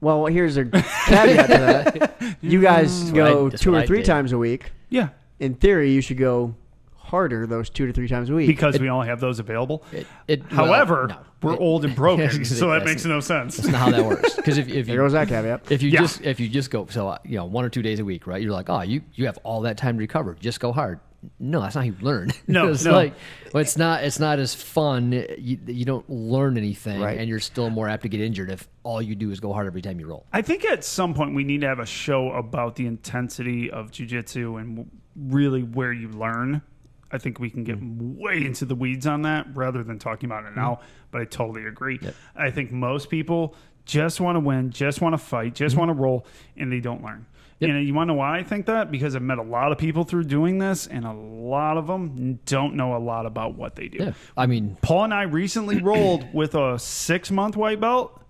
well, here's a caveat to that. You guys go
That's
2
what
or
I
3
did.
times a week.
Yeah.
In theory, you should go harder those 2 to 3 times a week.
Because we only have those available.
well,
However,
no.
we're
It-
old and broken,
That's-
so that
that's-
makes no sense.
That's not how that works. Because if
there
you
goes that caveat.
if you
Yeah.
just go 1 or 2 days a week, right? You're like, oh, you have all that time to recover. Just go hard. No, that's not how you learn.
No,
it's
no.
like, well, it's not as fun. You don't learn anything,
Right.
and you're still more apt to get injured if all you do is go hard every time you roll.
I think at some point we need to have a show about the intensity of jiu-jitsu and really where you learn. I think we can get way into the weeds on that rather than talking about it now, but I totally agree.
Yep.
I think most people just want to win, just want to fight, just want to roll, and they don't learn.
Yep.
And you want to know why I think that? Because I've met a lot of people through doing this, and a lot of them don't know a lot about what they do.
Yeah, I mean,
Paul and I recently rolled with a 6-month white belt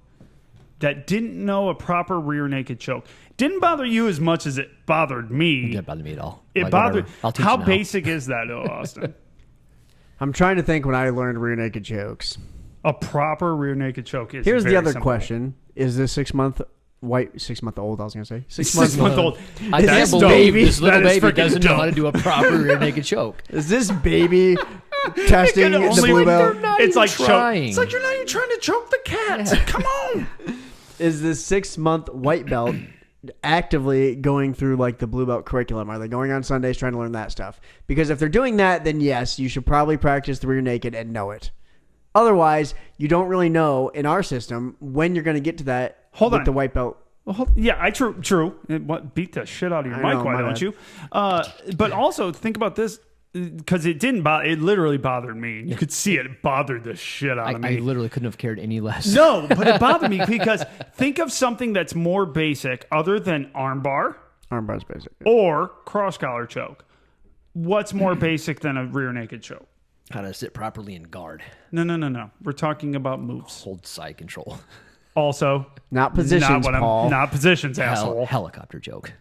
that didn't know a proper rear naked choke. Didn't bother you as much as it bothered me.
it didn't bother me at all.
It
Like,
bothered.
whatever. I'll teach
How
you now.
basic is that, though, Austin?
I'm trying to think when I learned rear naked chokes.
A proper rear naked choke is.
Here's the
very
other
simple.
question: is this 6 month white 6 month old? I was gonna say 6
6
months.
month old.
I
That's
can't
dope.
believe this little
That is
baby
freaking
doesn't know
dope.
how to do a proper rear naked choke.
Is this baby testing
Can
the
only-
blue
They're
belt?
not
It's
even
like
trying.
It's like you're not even trying to choke the cat. Come on.
Is this 6 month white belt actively going through like the blue belt curriculum? Are they going on Sundays trying to learn that stuff? Because if they're doing that, then yes, you should probably practice the rear naked and know it. Otherwise, you don't really know in our system when you're going to get to that
Hold
with
on.
the white belt.
Well, yeah, true. What beat the shit out of your
I
mic?
know,
Why
my
don't
bad.
you? But also think about this, because it didn't bother. It literally bothered me. You could see it bothered the shit out of
I
me.
literally couldn't have cared any less.
No, but it bothered me because think of something that's more basic other than armbar
Armbar's basic.
or cross collar choke. What's more basic than a rear naked choke?
How to sit properly in guard,
No. We're talking about moves.
hold side control,
Also,
Not positions, Paul.
not positions, asshole.
helicopter choke.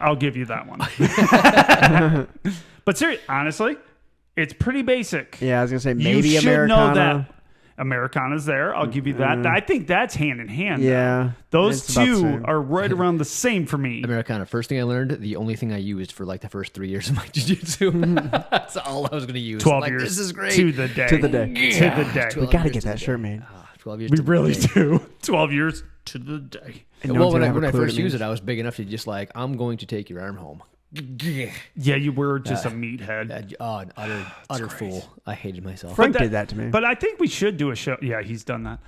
I'll give you that one. But seriously, honestly, it's pretty basic.
Yeah, I was gonna say maybe
you should
Americana.
know that. Americana's there. I'll give you that. I think that's hand in hand.
Yeah,
Those
it's about the
two
same.
are right around the same for me.
Americana. First thing I learned, the only thing I used for like the first 3 years of my jiu-jitsu. That's all I was going to use.
12
Like,
years
This is great.
to the day.
To the day.
To the day.
12
We gotta
years
get
to
that
the
shirt
day.
made.
12 years.
We
to the
really
day.
do. 12 years to the day.
And no
Well,
one's
when
gonna
I
have a clue what
first used
means.
it, I was big enough to just like, I'm going to take your arm home.
Yeah, you were just a meathead.
An utter fool. I hated myself.
Frank did that to me.
But I think we should do a show. Yeah, he's done that.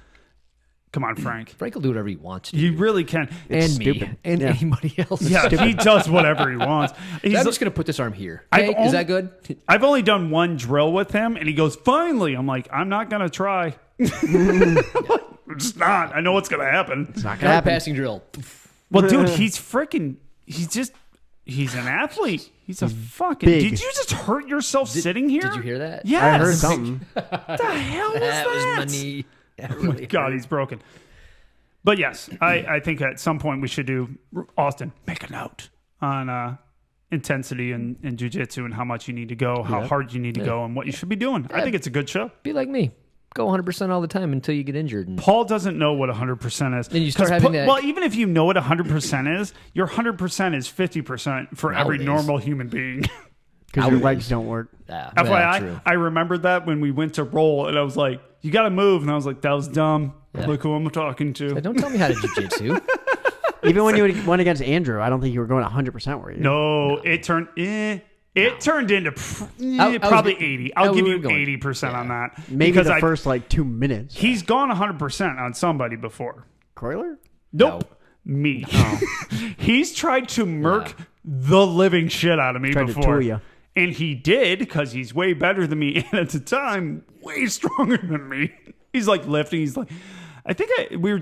Come on, Frank.
Frank will do whatever he wants to.
You really can.
And
stupid.
me. And
Yeah.
anybody else.
Yeah, he does whatever he wants.
I'm just going to put this arm here.
I've
Okay, is that good?
I've only done one drill with him, and he goes, finally. I'm like, I'm not going to try. I'm just not. I know what's going to happen.
It's not
Guard
gonna happen.
passing drill.
Well, dude, he's an athlete. He's a fucking.
big.
Did you just hurt yourself sitting here?
Did you hear that?
Yes.
I heard something.
What the hell was that?
That was my knee. That
Oh my
really
God,
hurt.
he's broken. But yes, I think at some point we should do, Austin, make a note on intensity and jiu-jitsu and how much you need to go, how hard you need to go, and what you should be doing. I think it's a good show.
Be like me. Go 100% all the time until you get injured. And
Paul doesn't know what 100% is.
Then you start having that-
Well, even if you know what 100% is, your 100% is 50% for every
Nowadays.
normal human being.
Because your legs don't work.
well,
FYI,
true.
I remembered that when we went to roll, and I was like, you got to move. And I was like, that was dumb. Look who I'm talking to.
But don't tell me how to jiu-jitsu.
Even when you went against Andrew, I don't think you were going 100%, were you?
No, it turned into
I was-
probably 80. I'll give
we
you
were going-
80% on that.
Maybe
because
the first 2 minutes.
he's gone 100% on somebody before.
Croyler?
Nope. Me. He's tried to murk the living shit out of me
Tried to
before.
tool ya.
And he did because he's way better than me. And at the time, way stronger than me. He's like lifting. He's like, I think we were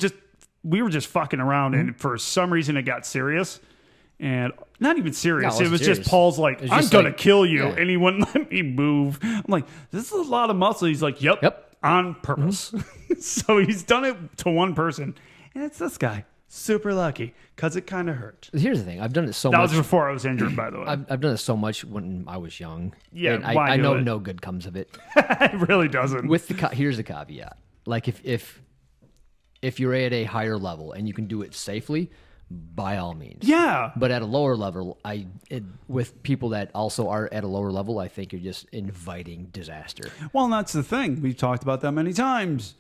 just fucking around. And for some reason, it got serious. And not even serious.
No, it
it was
wasn't
just
serious.
Paul's like,
was
I'm
just
going to
like-
kill you.
yeah.
And he wouldn't let me move. I'm like, this is a lot of muscle. He's like, yep. On purpose. So he's done it to one person. And it's this guy. Super lucky because it kind of hurt.
Here's the thing. I've done it so
That
much.
was before I was injured, by the way.
I've done it so much when I was young.
Yeah,
and
why
I
do
know
it?
no good comes of it.
It really doesn't.
With here's the caveat: like if you're at a higher level and you can do it safely, by all means.
Yeah.
But at a lower level, with people that also are at a lower level, I think you're just inviting disaster.
Well, and that's the thing. We've talked about that many times.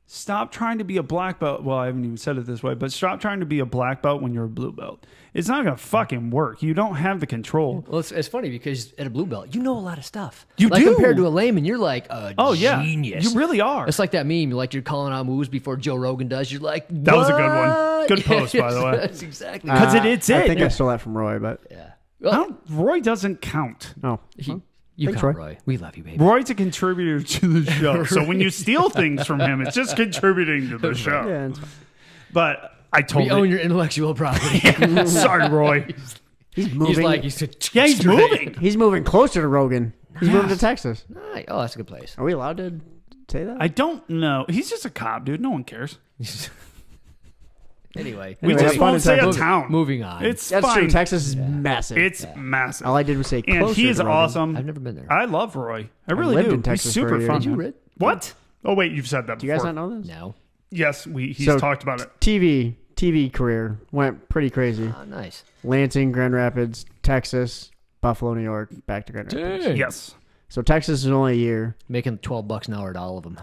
Stop trying to be a black belt. Well, I haven't even said it this way, but stop trying to be a black belt when you're a blue belt. It's not going to fucking work. You don't have the control.
Well, it's funny because at a blue belt, you know a lot of stuff.
You
like
do.
Compared to a layman, you're like a
Oh, yeah.
genius.
You really are.
It's like that meme, like you're calling out moves before Joe Rogan does. You're like,
That was a good one.
"What?"
Good post, by the way.
That's exactly.
'Cause it's
I
it.
think I stole that from Roy, but
Yeah.
I don't- Roy doesn't count.
oh,
You
Thanks,
count,
Roy.
Roy. We love you, baby.
Roy's a contributor to the show. So when you steal things from him, it's just contributing to the show.
yeah. It's,
But I
We
totally...
own your intellectual property.
Sorry, Roy.
he's moving.
Yeah, he's moving.
He's moving closer to Rogan. He's moving to Texas.
Oh, that's a good place.
Are we allowed to say that?
I don't know. He's just a cop, dude. No one cares.
Anyway,
We
Anyway,
just
have fun
won't
in
say a
Texas.
town.
moving on.
It's
That's
fine.
true. Texas is massive.
It's massive.
All I did was say closer.
And he is
to Rogan.
awesome.
I've never been there.
I love Roy. I really
lived
do.
in Texas
He's
for a
super
year.
fun.
Did you,
man.
Rid?
What? Oh, wait. You've said that
Do you guys
before.
not know this?
No.
Yes, he's
So-
talked about it.
TV career went pretty crazy.
Oh, nice.
Lansing, Grand Rapids, Texas, Buffalo, New York, back to Grand Rapids.
Yes.
So Texas is only a year.
Making $12 an hour to all of them.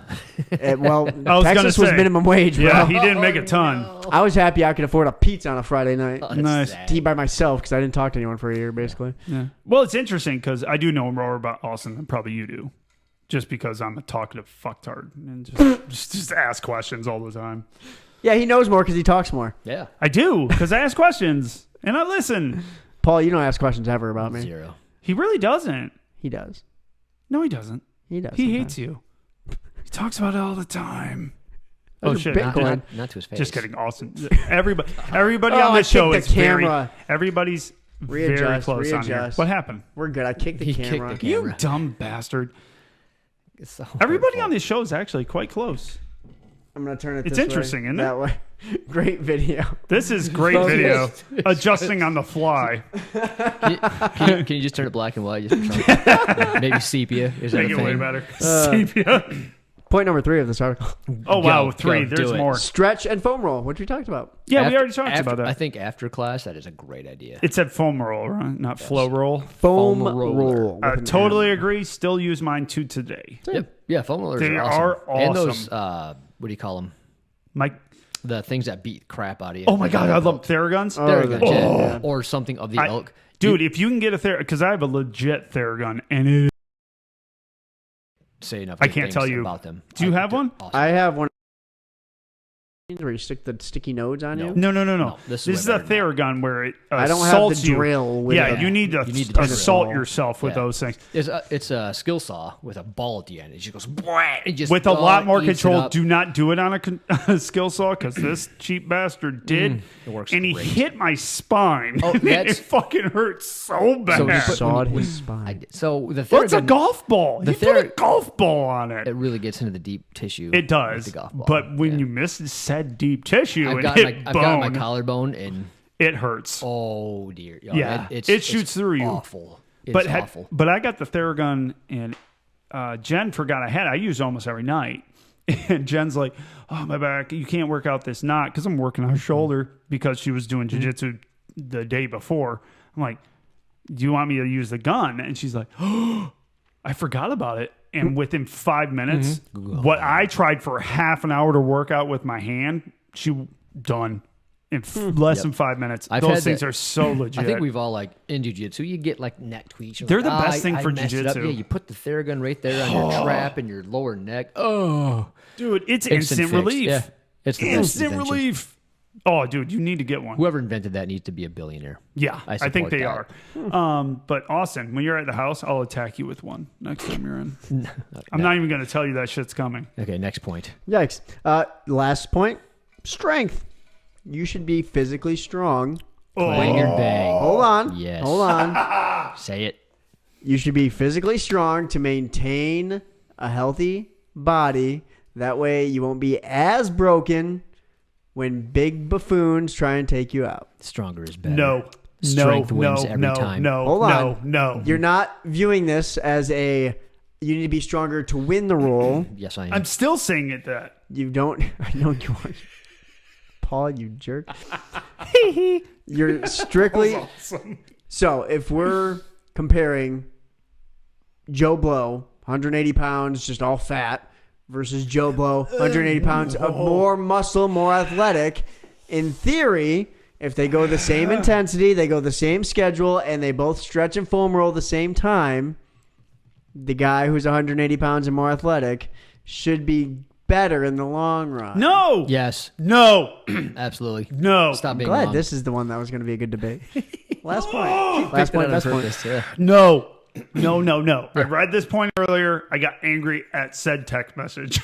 Well,
I was
Texas
gonna
was
say.
minimum wage, bro.
Yeah, he didn't make a ton.
I was happy I could afford a pizza on a Friday night.
Oh, that's
Nice.
sad.
To eat by myself because I didn't talk to anyone for a year, basically.
Yeah. Well, it's interesting because I do know more about Austin than probably you do. Just because I'm a talkative fucktard and just ask questions all the time.
Yeah, he knows more because he talks more.
Yeah.
I do because I ask questions and I listen.
Paul, you don't ask questions ever about me.
0.
He really doesn't.
He does.
No, he doesn't.
He does.
He
sometimes.
hates you. He talks about it all the time.
Those
Oh
are
shit!
Bitcoin.
Not to his face.
Just kidding. Austin. Everybody
Oh,
on
I
this show
kicked
is
the
very.
camera.
Everybody's very
Readjust,
close on here.
readjust.
What happened?
We're good. I kicked the
He kicked
camera.
the
You
camera.
dumb bastard.
It's so
Everybody
hurtful.
on this show is actually quite close.
I'm gonna turn it.
It's
this
interesting,
way,
isn't it?
that way. Great video.
This is great
Focus.
video. Adjusting on the fly.
Can you just turn it black and white? Just maybe sepia. Is that
Make
a
it way
thing?
better. Sepia.
Point number 3 of this article:
Oh wow,
Go,
3.
do
There's
it.
more.
stretch and foam roll, which we talked about.
Yeah, we
After-
already talked
after-
about that.
I think after class, that is a great idea.
It said foam roll, right? Not flow roll.
Foam
Foam roller.
roll.
I
with an
totally
M.
agree. Still use mine to today.
Yep. Yeah, foam rollers
They
are awesome.
are
And those,
awesome.
what do you call them?
Mike.
The things that beat crap out of you.
Oh my god, I love Theraguns.
There you go.
Oh.
Yeah. Or something of the ilk.
Dude, if you can get a because I have a legit Theragun and it.
Say enough.
I
good
can't
things
tell you.
about them.
Do you have one?
Awesome.
I have one where you stick the sticky nodes on you?
No.
this
This
is
is
way
a
better than
Theragun where it
I don't have
assaults
the
you.
drill with
Yeah,
the-
you need to assault yourself with
Yeah.
those things.
It's a skill saw with a ball at the end. It just goes "Bwah," it just
With a lot more
eats it
control.
up.
Do not do it on a skill saw because this cheap bastard did.
It works
and he
great.
hit my spine.
Oh,
and
that's-
it fucking hurts so bad.
So you put-
Sawed
when-
his spine.
So the
What's a
Theragun,
golf ball?
the
You put a
Thera-
golf ball on it.
it really gets into the deep tissue.
It
with
does.
the golf ball.
But when
Yeah.
you miss said deep tissue
I've
and
got
hit
I've got my
bone,
collarbone and
it hurts.
oh dear,
Yeah,
it's
it shoots through you.
Awful. It's
but
awful.
but I got the Theragun and Jen forgot I had it. I use it almost every night. And Jen's like, "Oh, my back, you can't work out this knot," because I'm working her shoulder because she was doing jiu-jitsu the day before. I'm like, "Do you want me to use the gun?" And she's like, "Oh, I forgot about it." And within 5 minutes, what I tried for half an hour to work out with my hand, she done in less than 5 minutes.
I've
Those
had
things
that-
are so legit.
I think we've all like in jiu-jitsu, you get like neck tweaks. You're
They're
like,
the best thing for
messed it up."
jiu-jitsu.
Yeah, you put the Theragun right there on your trap and your lower neck. Oh,
Dude, it's
instant
instant
fix.
relief.
Yeah, it's the best
Instant
invention.
relief. Oh, dude, you need to get one.
Whoever invented that needs to be a billionaire.
Yeah,
I
I think
support
they
that.
are. But Austin, when you're at the house, I'll attack you with one next time you're in. I'm not even going to tell you that shit's coming.
Okay, next point.
Yikes. Last point, strength. You should be physically strong.
Clang or bang.
Hold on.
Yes.
Hold on.
Say it.
You should be physically strong to maintain a healthy body. That way you won't be as broken when big buffoons try and take you out.
Stronger is better.
No.
Strength
no,
wins
no,
every
no,
time.
No,
Hold
no,
on.
no.
You're not viewing this as you need to be stronger to win the role.
Yes, I am.
I'm still saying it that.
You don't. I know you are. Paul, you jerk. You're strictly.
Awesome.
So if we're comparing Joe Blow, 180 pounds, just all fat, versus Joe Blow, 180 pounds of more muscle, more athletic, in theory, if they go the same intensity, they go the same schedule, and they both stretch and foam roll the same time, the guy who's 180 pounds and more athletic should be better in the long run.
No.
Yes,
No.
absolutely.
No.
Stop being
Glad
wrong.
this is the one that was going to be a good debate. Last point.
Picked
Last
it
point.
out on
Last point.
purpose, yeah.
No. No, no, no. I read this point earlier. I got angry at said text message.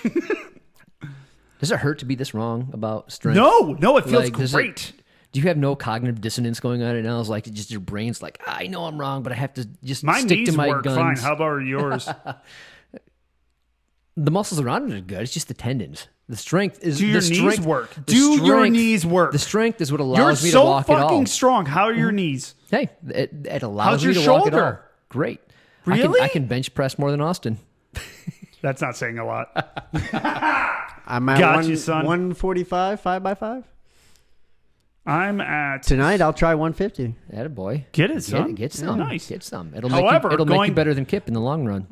Does it hurt to be this wrong about strength?
No, it feels
Like, does it-
great.
Do you have no cognitive dissonance going on right now? It's like just your brain's like, I know I'm wrong, but I have to just
My
stick
knees
to my
work
guns.
fine. How about yours?
The muscles around it are good. It's just the tendons. The strength is
Do your
the
knees
strength,
work?
the
Do your
strength-
knees work?
The strength is what
You're
allows me to
so
walk it all.
fucking strong. How are your knees?
Hey, it allows
How's
me
your
to walk it all.
shoulder?
Great.
Really?
I can bench press more than Austin.
That's not saying a lot.
I'm at
Got you, son.
145, 5x5.
I'm at
Tonight, I'll try 150.
Attaboy.
Get it, son.
Get some.
Nice.
Get some. It'll
However,
make you
going-
better than Kip in the long run.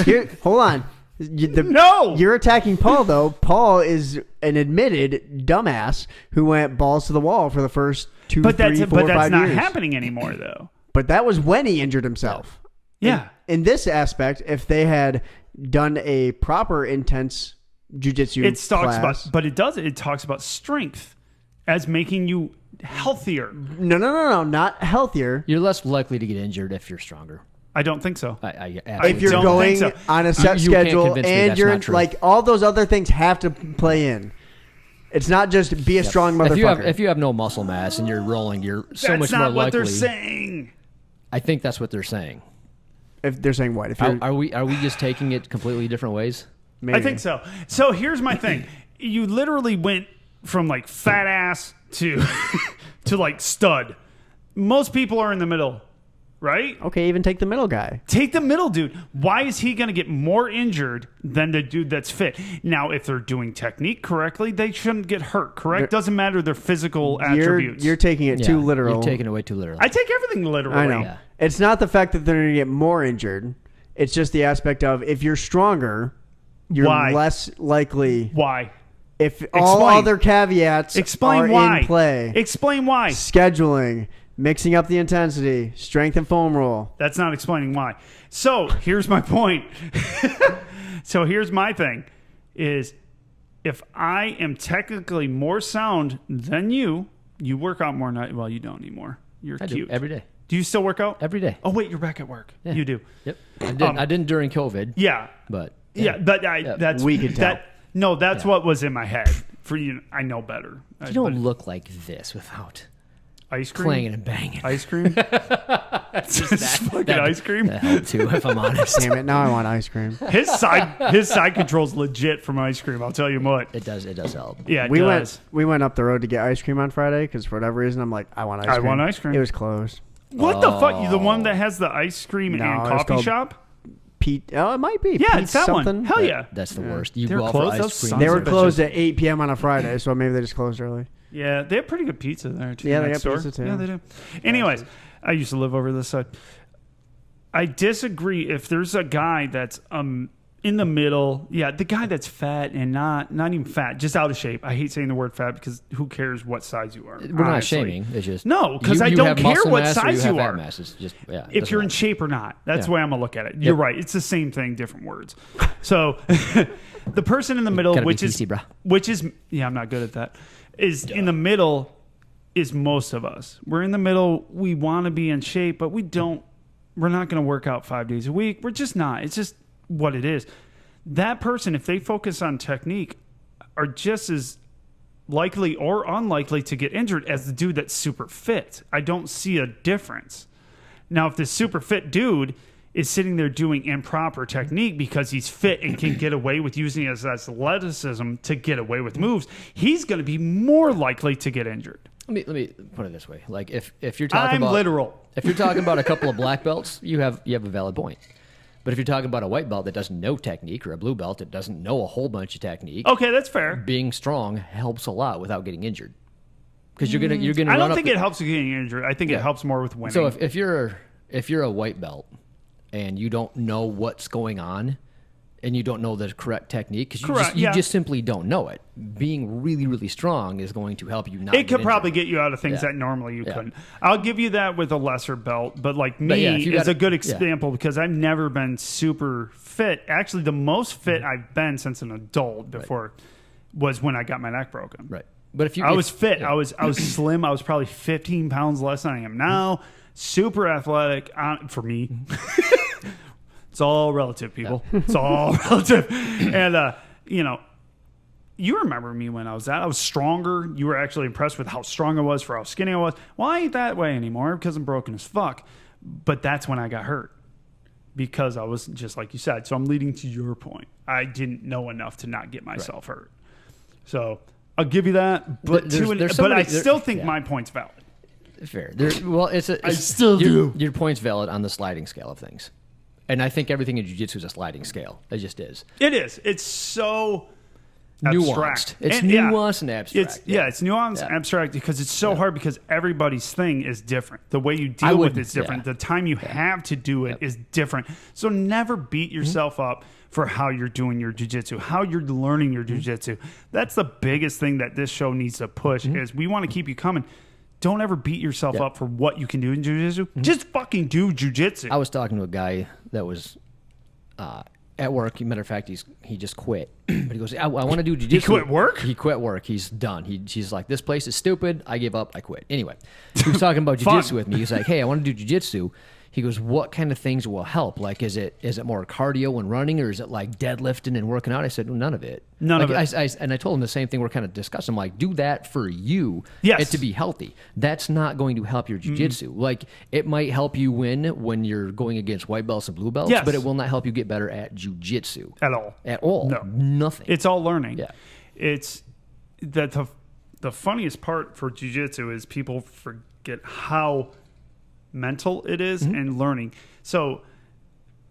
Here, hold on.
No!
You're attacking Paul, though. Paul is an admitted dumbass who went balls to the wall for the first 2,
But
3,
that's
4,
but that's
5
not
years.
happening anymore, though.
But that was when he injured himself.
Yeah.
In this aspect, if they had done a proper intense jujitsu
It talks
class,
about, but it does. It talks about strength as making you healthier.
no, not healthier.
You're less likely to get injured if you're stronger.
I don't think so.
I
If you're
don't
going
think so.
on a set
You can't
schedule
convince me
and
that's
you're
not true.
like all those other things have to play in. It's not just be a strong motherfucker.
If you have no muscle mass and you're rolling, you're so
That's
much
not
more
what
likely.
they're saying.
I think that's what they're saying.
If they're saying what? If you're,
Are we just taking it completely different ways?
maybe.
I think so. So here's my thing. You literally went from like fat ass to to like stud. Most people are in the middle, right?
Okay, even take the middle guy.
Take the middle dude. Why is he going to get more injured than the dude that's fit? Now, if they're doing technique correctly, they shouldn't get hurt, correct? Doesn't matter their physical attributes.
You're taking it too literal.
You're taking it way too literally.
I take everything literally.
I know.
Yeah.
It's not the fact that they're going to get more injured. It's just the aspect of if you're stronger, you're
Why?
less likely.
Why?
If all
Explain.
other caveats
Explain
are
why.
in play,
Explain why.
scheduling, mixing up the intensity, strength and foam roll.
That's not explaining why. So here's my point. So here's my thing is if I am technically more sound than you work out more than well, you don't anymore. You're
I
cute.
do every day.
Do you still work out?
Every day.
Oh, wait, you're back at work.
Yeah.
You do.
Yep. I didn't during COVID.
Yeah.
But
That's
We could tell.
That's what was in my head. For you, I know better.
you don't look like this without
ice cream,
clanging and banging.
ice cream. Just fucking ice cream.
That helped too, if I'm honest.
Damn it! Now I want ice cream.
His side control's legit from ice cream. I'll tell you what.
It does help.
Yeah, it
We
does.
went up the road to get ice cream on Friday because for whatever reason I'm like, I want ice cream.
I want ice cream.
It was closed.
What the fuck? You the one that has the ice cream
No,
and
it's
coffee
called-
shop?
Pete. Oh, it might be.
Yeah,
Pete's
it's that
something.
one. Hell yeah.
That's the worst. You
They're
go out for
closed,
ice
those
cream.
sons
They
of
were
bitches.
closed at 8 p.m. on a Friday, so maybe they just closed early.
Yeah, they have pretty good pizza there too.
Yeah, they
next
got
door.
pizza, too.
Yeah, they do. Anyways, I used to live over this side. I disagree if there's a guy that's in the middle. Yeah, the guy that's fat and not even fat, just out of shape. I hate saying the word fat because who cares what size you are?
We're not
honestly.
shaming. It's just
No, 'cause I
you
don't
have
care
muscle
what
mass or
size
have
you
fat
are.
Mass. It's just
If you're in
matter.
shape or not. That's
Yeah.
the way I'm going to look at it. You're right. It's the same thing, different words. So the person in the middle,
Gotta be
which is,
PC, bro.
yeah, I'm not good at that, is in the middle is most of us. We're in the middle. We want to be in shape, but we're not going to work out 5 days a week. We're just not. It's just what it is. That person, if they focus on technique, are just as likely or unlikely to get injured as the dude that's super fit. I don't see a difference. Now, if this super fit dude is sitting there doing improper technique because he's fit and can get away with using his athleticism to get away with moves, he's going to be more likely to get injured.
Let me put it this way: like if you're talking
I'm
about
literal.
if you're talking about a couple of black belts, you have a valid point. But if you're talking about a white belt that doesn't know technique or a blue belt that doesn't know a whole bunch of technique,
Okay, that's fair.
being strong helps a lot without getting injured. Because you're gonna.
I
run
don't
up
think
the-
it helps you getting injured. I think it helps more with winning.
So if you're a white belt and you don't know what's going on and you don't know the correct technique because
Correct,
you
yeah.
just simply don't know it, being really, really strong is going to help you not.
it could
get
probably
injured.
get you out of things
Yeah.
that normally you
Yeah.
couldn't. I'll give you that with a lesser belt, but like me
yeah, if you
is
got-
a good
yeah.
example because I've never been super fit. Actually, the most fit I've been since an adult before was when I got my neck broken.
Right. But if you,
I
if-
was fit.
yeah.
I was slim. I was probably 15 pounds less than I am now. Super athletic for me. It's all relative, people. It's all relative. And you remember me when I was stronger. You were actually impressed with how strong I was for how skinny I was. Well, I ain't that way anymore because I'm broken as fuck. But that's when I got hurt. Because I was just like you said. So I'm leading to your point. I didn't know enough to not get myself hurt. So I'll give you that. But
There's
but I
somebody-
still think
yeah.
my point's valid.
Fair. It's
still do.
Your point's valid on the sliding scale of things, and I think everything in jiu-jitsu is a sliding scale. It just is
It is. It's so
nuanced.
abstract.
It's
And, yeah,
nuanced and abstract.
It's nuanced and
Yeah.
abstract because it's so hard because everybody's thing is different. The way you deal with
wouldn't-
it's different.
yeah.
The time you have to do it is different. So never beat yourself up for how you're doing your jiu-jitsu, how you're learning your jiu-jitsu. That's the biggest thing that this show needs to push is we want to keep you coming. Don't ever beat yourself up for what you can do in jiu-jitsu. Just fucking do jiu-jitsu.
I was talking to a guy that was at work. Matter of fact, he just quit. But he goes, I want to do jiu-jitsu.
quit work?
He quit work. He's done. He's like, this place is stupid. I give up. I quit. Anyway, he was talking about jiu-jitsu with me. He's like, hey, I want to do jiu-jitsu. He goes, what kind of things will help? Like, is it more cardio and running, or is it like deadlifting and working out? I said, well, none of it.
None of it.
And I told him the same thing we're kind of discussing. I'm like, do that for you
Yes.
and to be healthy. That's not going to help your jiu-jitsu. Like, it might help you win when you're going against white belts and blue belts,
Yes.
but it will not help you get better at jiu-jitsu.
At all.
At all.
No.
Nothing.
It's all learning.
Yeah.
It's that the funniest part for jiu-jitsu is people forget how mental it is and learning. So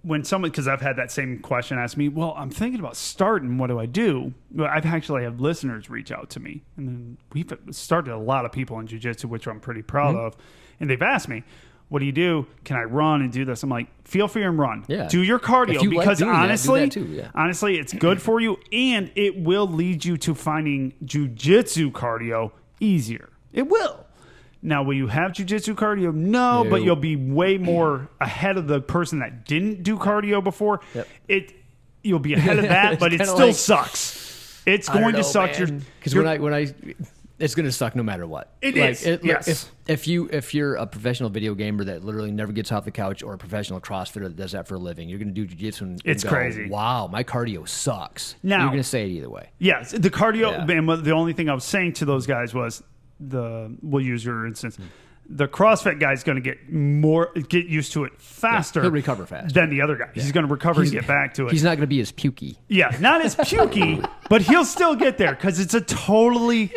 when someone, because I've had that same question asked me, well, I'm thinking about starting. What do I do? Well, I've actually had listeners reach out to me, and then we've started a lot of people in jiu-jitsu, which I'm pretty proud of. And they've asked me, what do you do? Can I run and do this? I'm like, feel free and run.
Yeah.
Do your cardio
If you like
because
doing that, do
honestly,
that too, yeah.
honestly, it's good for you, and it will lead you to finding jiu-jitsu cardio easier. It will. Now, will you have jiu-jitsu cardio? No, but you'll be way more ahead of the person that didn't do cardio before.
Yep.
You'll be ahead of that, but it
kinda
still
like-
sucks. It's going to suck
because when I it's going to suck no matter what.
It is. Yes.
If you're a professional video gamer that literally never gets off the couch, or a professional CrossFitter that does that for a living, you're going to do jiu-jitsu and
it's
go,
crazy.
Wow, my cardio sucks.
Now,
you're going to say it either way.
Yes, the cardio. And the only thing I was saying to those guys was we'll use your instance. The CrossFit guy's going to get used to it faster.
He'll recover faster
than the other guy. He's going to recover and get back to it.
He's not going to be as pukey.
Yeah, not as pukey, but he'll still get there because it's a totally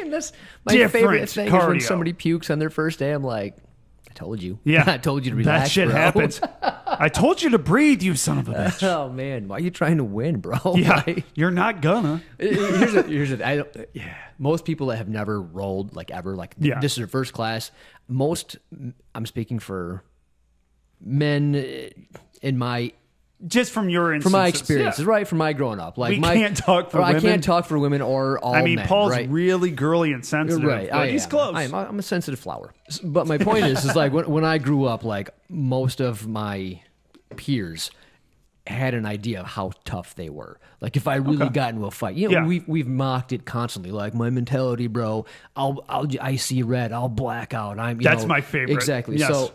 my favorite thing
cardio.
is when somebody pukes on their first day. I'm like, I told you.
Yeah,
I told you to relax.
That shit
bro.
happens. I told you to breathe, you son of a bitch.
Oh man, why are you trying to win, bro?
Yeah, you're not gonna.
Most people that have never rolled ever, this is their first class. I'm speaking for men in my.
Just from your instances.
From my experiences, right? From my growing up.
We can't talk for women.
I can't talk for women or all men.
Paul's really girly and sensitive.
Right.
But he's close.
I'm a sensitive flower. But my point is when I grew up, most of my peers had an idea of how tough they were. If I really got into a fight, we've mocked it constantly. My mentality, bro. I see red. I'll black out.
That's my favorite.
Exactly.
Yes.
So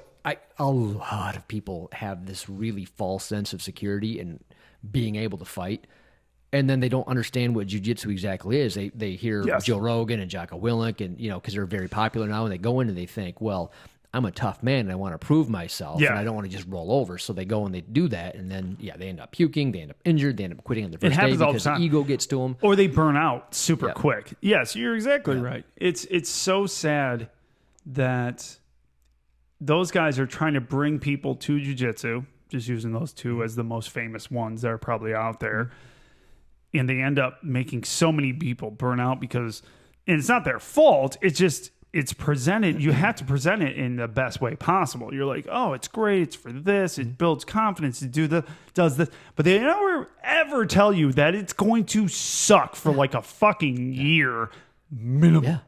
a lot of people have this really false sense of security and being able to fight, and then they don't understand what jiu-jitsu exactly is. They hear Joe Rogan and Jocko Willink, and because they're very popular now, and they go in and they think, well, I'm a tough man and I want to prove myself, and I don't want to just roll over. So they go and they do that, and then they end up puking, they end up injured, they end up quitting on the first day because the ego gets to them,
or they burn out super quick. Yes, you're exactly right. It's so sad that those guys are trying to bring people to jiu-jitsu, just using those two as the most famous ones that are probably out there. And they end up making so many people burn out because, and it's not their fault. It's just, it's presented. You have to present it in the best way possible. You're like, oh, it's great. It's for this. It builds confidence. It does this. But they never ever tell you that it's going to suck for a fucking year minimum. Yeah.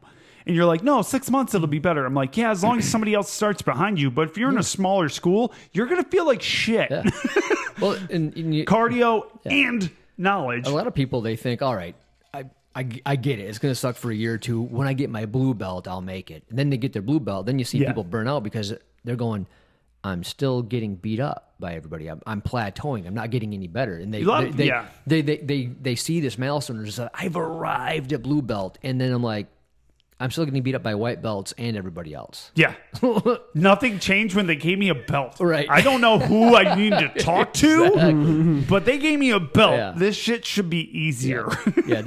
And you're like, no, 6 months it'll be better. I'm like, yeah, as long as somebody else starts behind you. But if you're in a smaller school, you're going to feel like shit. Yeah.
Well,
cardio and knowledge.
A lot of people, they think, all right, I get it. It's going to suck for a year or two. When I get my blue belt, I'll make it. And then they get their blue belt. Then you see people burn out because they're going, I'm still getting beat up by everybody. I'm plateauing. I'm not getting any better. And they see this milestone and just say, I've arrived at blue belt. And then I'm like, I'm still getting beat up by white belts and everybody else.
Yeah. Nothing changed when they gave me a belt.
Right.
I don't know who I need to talk to, but they gave me a belt. Yeah. This shit should be easier.
Yeah,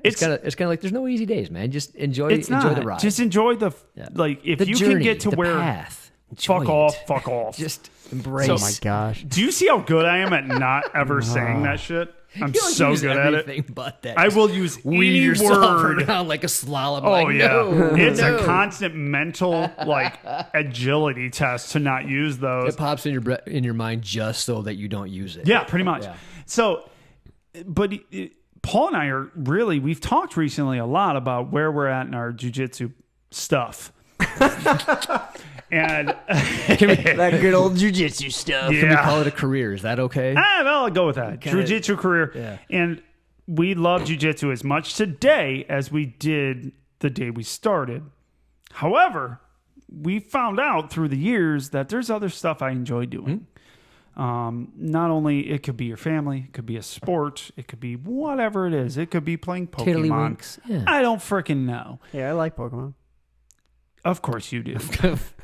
it's kind of like there's no easy days, man. Just enjoy the ride.
Just enjoy if
the
you
journey,
can get to where
path.
Fuck off.
Just embrace.
Oh my gosh.
Do you see how good I am at not ever saying that shit? I'm so good at it.
But that
I will use any word
around like a slalom.
Oh yeah, it's a constant mental agility test to not use those.
It pops in your mind just so that you don't use it.
Yeah, pretty much. Yeah. So, but Paul and I we've talked recently a lot about where we're at in our jiu-jitsu stuff. And
that good old jiu-jitsu stuff.
Yeah.
Can we call it a career? Is that okay?
Well, I'll go with that. Jiu-jitsu career.
Yeah.
And we love jiu-jitsu as much today as we did the day we started. However, we found out through the years that there's other stuff I enjoy doing. Not only it could be your family, it could be a sport, it could be whatever it is. It could be playing Pokemon.
Yeah.
I don't freaking know.
Yeah, I like Pokemon.
Of course you do.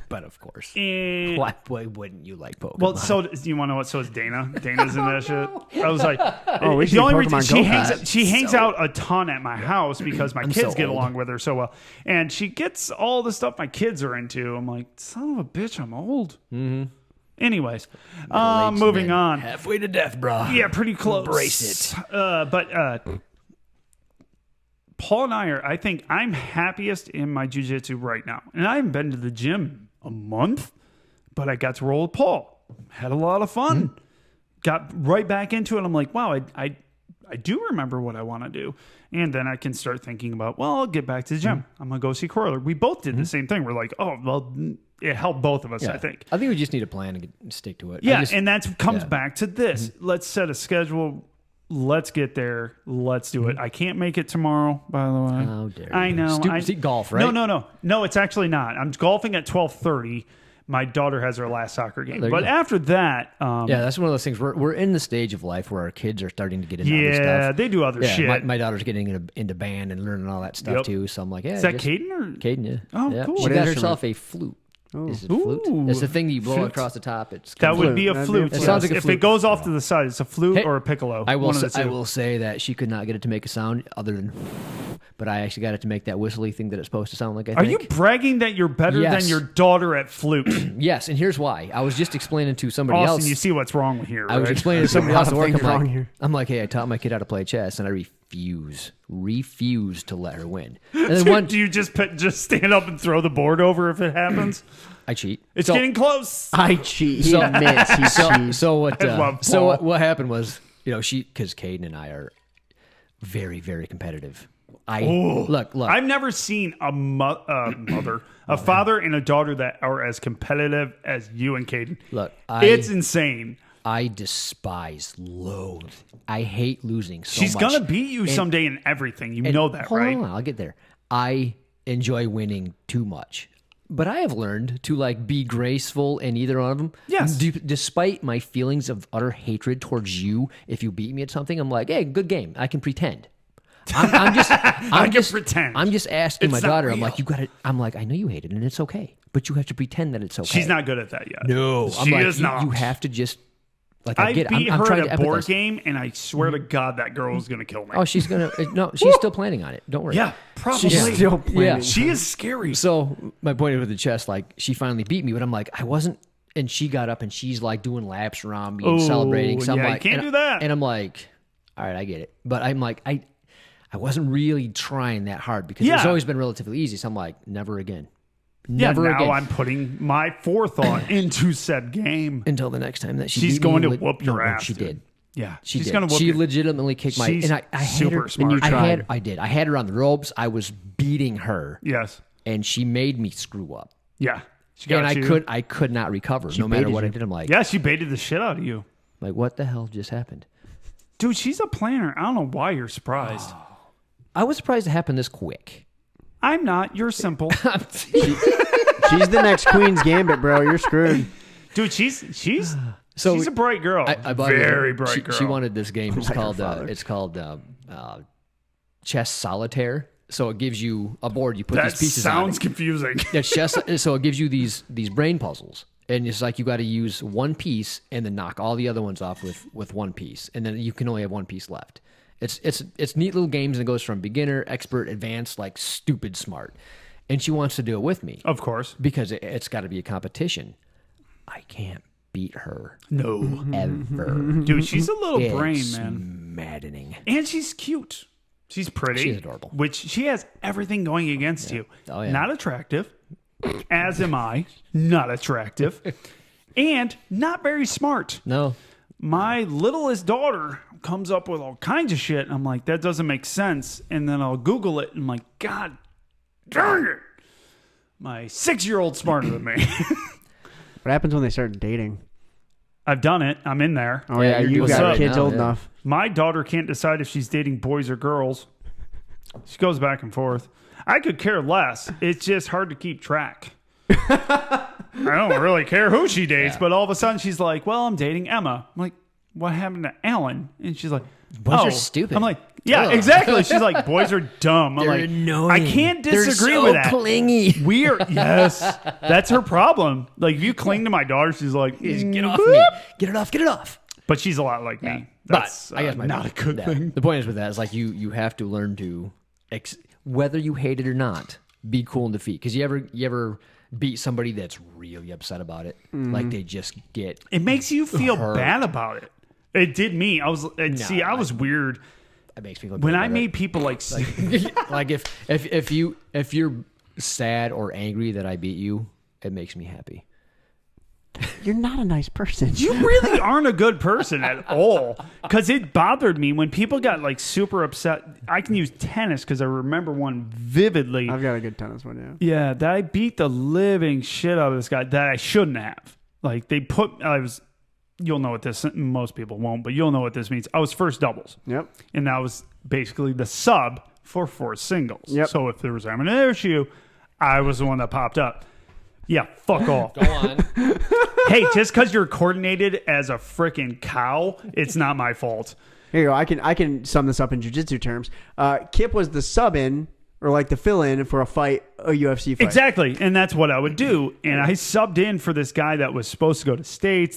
But of course.
Why
wouldn't you like Pokemon?
Well, so you want to know what? So is Dana. Dana's in that shit. I was like,
we
the only reason
Pokemon
she hangs out a ton at my house because my kids get along with her so well, and she gets all the stuff my kids are into. I'm like, son of a bitch, I'm old. Mm-hmm. Anyways, moving on.
Halfway to death, bro.
Yeah, pretty close.
Embrace it.
But Paul and I think I'm happiest in my jiu-jitsu right now. And I haven't been to the gym a month, but I got to roll with Paul. Had a lot of fun. Mm-hmm. Got right back into it. I'm like, wow, I do remember what I want to do. And then I can start thinking about, well, I'll get back to the gym. Mm-hmm. I'm going to go see Coroller. We both did the same thing. We're like, oh, well, it helped both of us, I think.
I think we just need a plan and stick to it.
Yeah, and that comes back to this. Mm-hmm. Let's set a schedule let's get there. Let's do it. I can't make it tomorrow, by the way.
How dare you.
I know.
Stupid golf, right?
No, it's actually not. I'm golfing at 12:30. My daughter has her last soccer game.
There you
But
go.
after that...
Yeah, that's one of those things. We're in the stage of life where our kids are starting to get into other stuff.
Yeah, they do other shit.
My daughter's getting into band and learning all that stuff,
Yep.
too. So I'm like, yeah.
Is that Caden or...
Caden, yeah.
Oh,
yeah.
cool.
She
What
got
instrument?
herself a flute.
Oh.
Is it a flute?
Ooh.
It's the thing that you blow
Flute.
across the top. It's
That would be a
That'd be a
flute.
flute.
It sounds like a
If
flute.
it goes off to the side, it's a flute
Hey,
or a piccolo.
I will.
One of the two.
I will say that she could not get it to make a sound other than, but I actually got it to make that whistly thing that it's supposed to sound like.
Are you bragging that you're better
Yes.
than your daughter at flute?
Yes, and here's why. I was just explaining to somebody
Austin,
else.
you see what's wrong with here,
I was
right?
explaining to
There's a
somebody
lot
else at
of
work.
things wrong here.
I'm like, hey, I taught my kid how to play chess, and I refuse to let her win. And then one,
Do you just stand up and throw the board over if it happens?
I cheat.
It's
So-
getting close.
I cheat. He
So-
admits he cheats.
So what?
I love
So
Paul.
what happened was, because Caden and I are very, very competitive. Look.
I've never seen a mother, a father, and a daughter that are as competitive as you and Caden.
Look,
It's insane.
I loathe. I hate losing so
She's
much.
gonna beat you someday in everything. You know that,
Hold
right?
on, I'll get there. I enjoy winning too much. But I have learned to be graceful in either one of them.
Yes.
Despite my feelings of utter hatred towards you, if you beat me at something, I'm like, hey, good game. I can pretend. I'm just
pretend.
I'm just asking
It's
my
not
daughter. I'm
real.
like, you got to. I'm like, I know you hate it, and it's okay, but you have to pretend that it's okay.
She's not good at that yet.
No,
she
is
is not.
You have to just I
I
get.
beat
I'm
her
trying
at
to
a board
empathize.
game, and I swear to God that girl was gonna kill me.
Oh, she's gonna. No, she's still planning on it. Don't worry.
yeah, probably.
She's still planning.
Yeah.
She is scary.
So my point is with the chess, she finally beat me, but I'm like, I wasn't. And she got up and she's doing laps around me and
Oh,
celebrating. So I'm
yeah, you
like,
can't
and
do that.
And I'm like, all right, I get it. But I'm like, I wasn't really trying that hard because it's
Yeah.
always been relatively easy. So I'm like, never again.
Yeah,
Never
now
again.
I'm putting my forethought into said game.
Until the next time that she
She's
beat me,
going to
leg-
whoop your
no,
ass,
She
dude.
did.
Yeah,
She
she's
did.
gonna whoop
She
you.
legitimately kicked my.
She's
And I had
super
her,
smart.
And you tried.
I did. I had her on the ropes. I was beating her,
Yes.
and she made me screw up.
Yeah. She got
And
you.
I could not recover no matter
baited
what I
you.
did. I'm like,
Yeah, she baited the shit out of you.
what the hell just happened?
Dude, she's a planner. I don't know why you're surprised.
I was surprised it happened this quick.
I'm not. You're simple.
She's the next Queen's Gambit, bro. You're screwed.
Dude, she's
So
a bright girl.
I bought her-
Very bright
she,
girl.
She wanted this game. It's
Like her
called
father.
chess solitaire. So it gives you a board. You put
That
these pieces
sounds
on.
confusing.
It's chess. So it gives you these brain puzzles, and it's like you got to use one piece and then knock all the other ones off with one piece, and then you can only have one piece left. It's neat little games, and it goes from beginner, expert, advanced, stupid smart. And she wants to do it with me
Of course.
because it's got to be a competition. I can't beat her
No.
ever.
Dude, she's a little brain,
It's
man.
maddening.
And she's cute. She's pretty.
She's adorable.
Which she has everything going against you.
Oh, yeah.
Not attractive. As am I. Not attractive. And not very smart.
No,
My littlest daughter comes up with all kinds of shit. And I'm like, that doesn't make sense. And then I'll Google it. And I'm like, God darn it. My 6-year-old's smarter than me.
What happens when they start dating?
I've done it. I'm in there.
Oh
Yeah,
yeah,
you're
you
doing
got
that right
kids
now,
old
yeah.
enough.
My daughter can't decide if she's dating boys or girls. She goes back and forth. I could care less. It's just hard to keep track. I don't really care who she dates, but all of a sudden she's like, well, I'm dating Emma. I'm like, what happened to Alan? And she's like,
Boys
oh.
are stupid.
I'm like, yeah,
Ugh.
exactly. She's like, boys are dumb. I'm
they're
like,
annoying.
I can't disagree
They're so
with that.
clingy.
Yes, that's her problem. Like, if you cling to my daughter, she's like,
Get off
"Whoop."
me. Get it off. Get it off.
But she's a lot like me. That's
But I guess
not a good thing.
The point is with that is you have to learn to whether you hate it or not, be cool in defeat. Because you ever beat somebody that's really upset about it, like they just get.
It makes you feel
Hurt.
bad about it. It did me. I was weird
It makes me feel
when
good
I
about
made people like
it. Like if you're sad or angry that I beat you, it makes me happy.
You're not a nice person.
you really aren't a good person at all. Because it bothered me when people got super upset. I can use tennis because I remember one vividly.
I've got a good tennis one,
Yeah, that I beat the living shit out of this guy that I shouldn't have. Like you'll know what this, most people won't, but you'll know what this means. I was first doubles.
Yep.
And that was basically the sub for four singles.
Yep.
So if there was ever an issue, I was the one that popped up. Yeah, fuck off.
Go on.
Hey, just because you're coordinated as a freaking cow, it's not my fault.
Here you go. I can sum this up in jiu-jitsu terms. Kip was the sub-in, or like the fill-in for a fight, a UFC fight.
Exactly. And that's what I would do. And I subbed in for this guy that was supposed to go to States.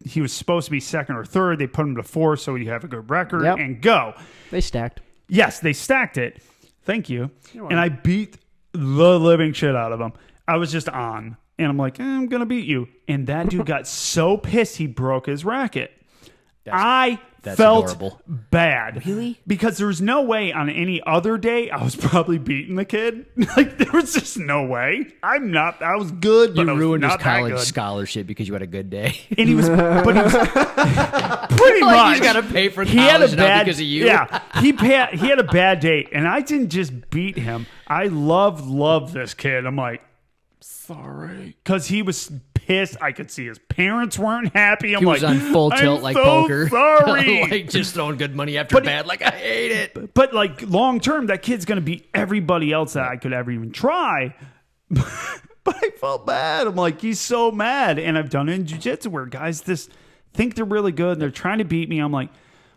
He was supposed to be second or third. They put him to fourth so he'd have a good record and go.
They stacked.
Yes, they stacked it. Thank you. And I beat the living shit out of him. I was just on. And I'm like, I'm going to beat you. And that dude got so pissed he broke his racket. I felt
adorable.
bad.
Really?
Because there was no way on any other day I was probably beating the kid. Like, there was just no way. I was good, but
You
I was
ruined his
not that
college
good.
scholarship because you had a good day.
And he was pretty
Like
much.
he's gotta pay for
He had a
college now
bad
because of you.
Yeah, he had a bad day, and I didn't just beat him. I love this kid. I'm like, sorry, because he was pissed. I could see his parents weren't happy. I'm
He was
like,
on full tilt
I'm
like
so
poker.
Sorry,
Like just throwing good money after
But
bad. Like I hate it.
but like long term, that kid's gonna beat everybody else that I could ever even try. But I felt bad. I'm like, he's so mad. And I've done it in jiu-jitsu where guys just think they're really good and they're trying to beat me. I'm like,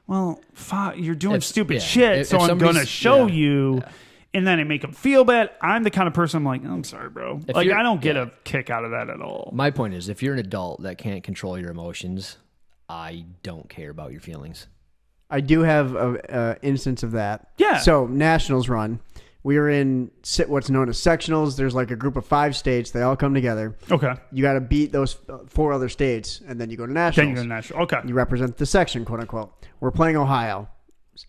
well, fuck, you're doing stupid shit, so I'm going to show you. Yeah. And then I make them feel bad. I'm the kind of person I'm like, I'm sorry, bro. Like, I don't get a kick out of that at all.
My point is, if you're an adult that can't control your emotions, I don't care about your feelings.
I do have an instance of that.
Yeah.
So, Nationals run. We were in what's known as sectionals. There's like a group of 5 states. They all come together.
Okay.
You got to beat those 4 other states, and then you go to nationals.
Then you go to national. Okay.
You represent the section, quote unquote. We're playing Ohio.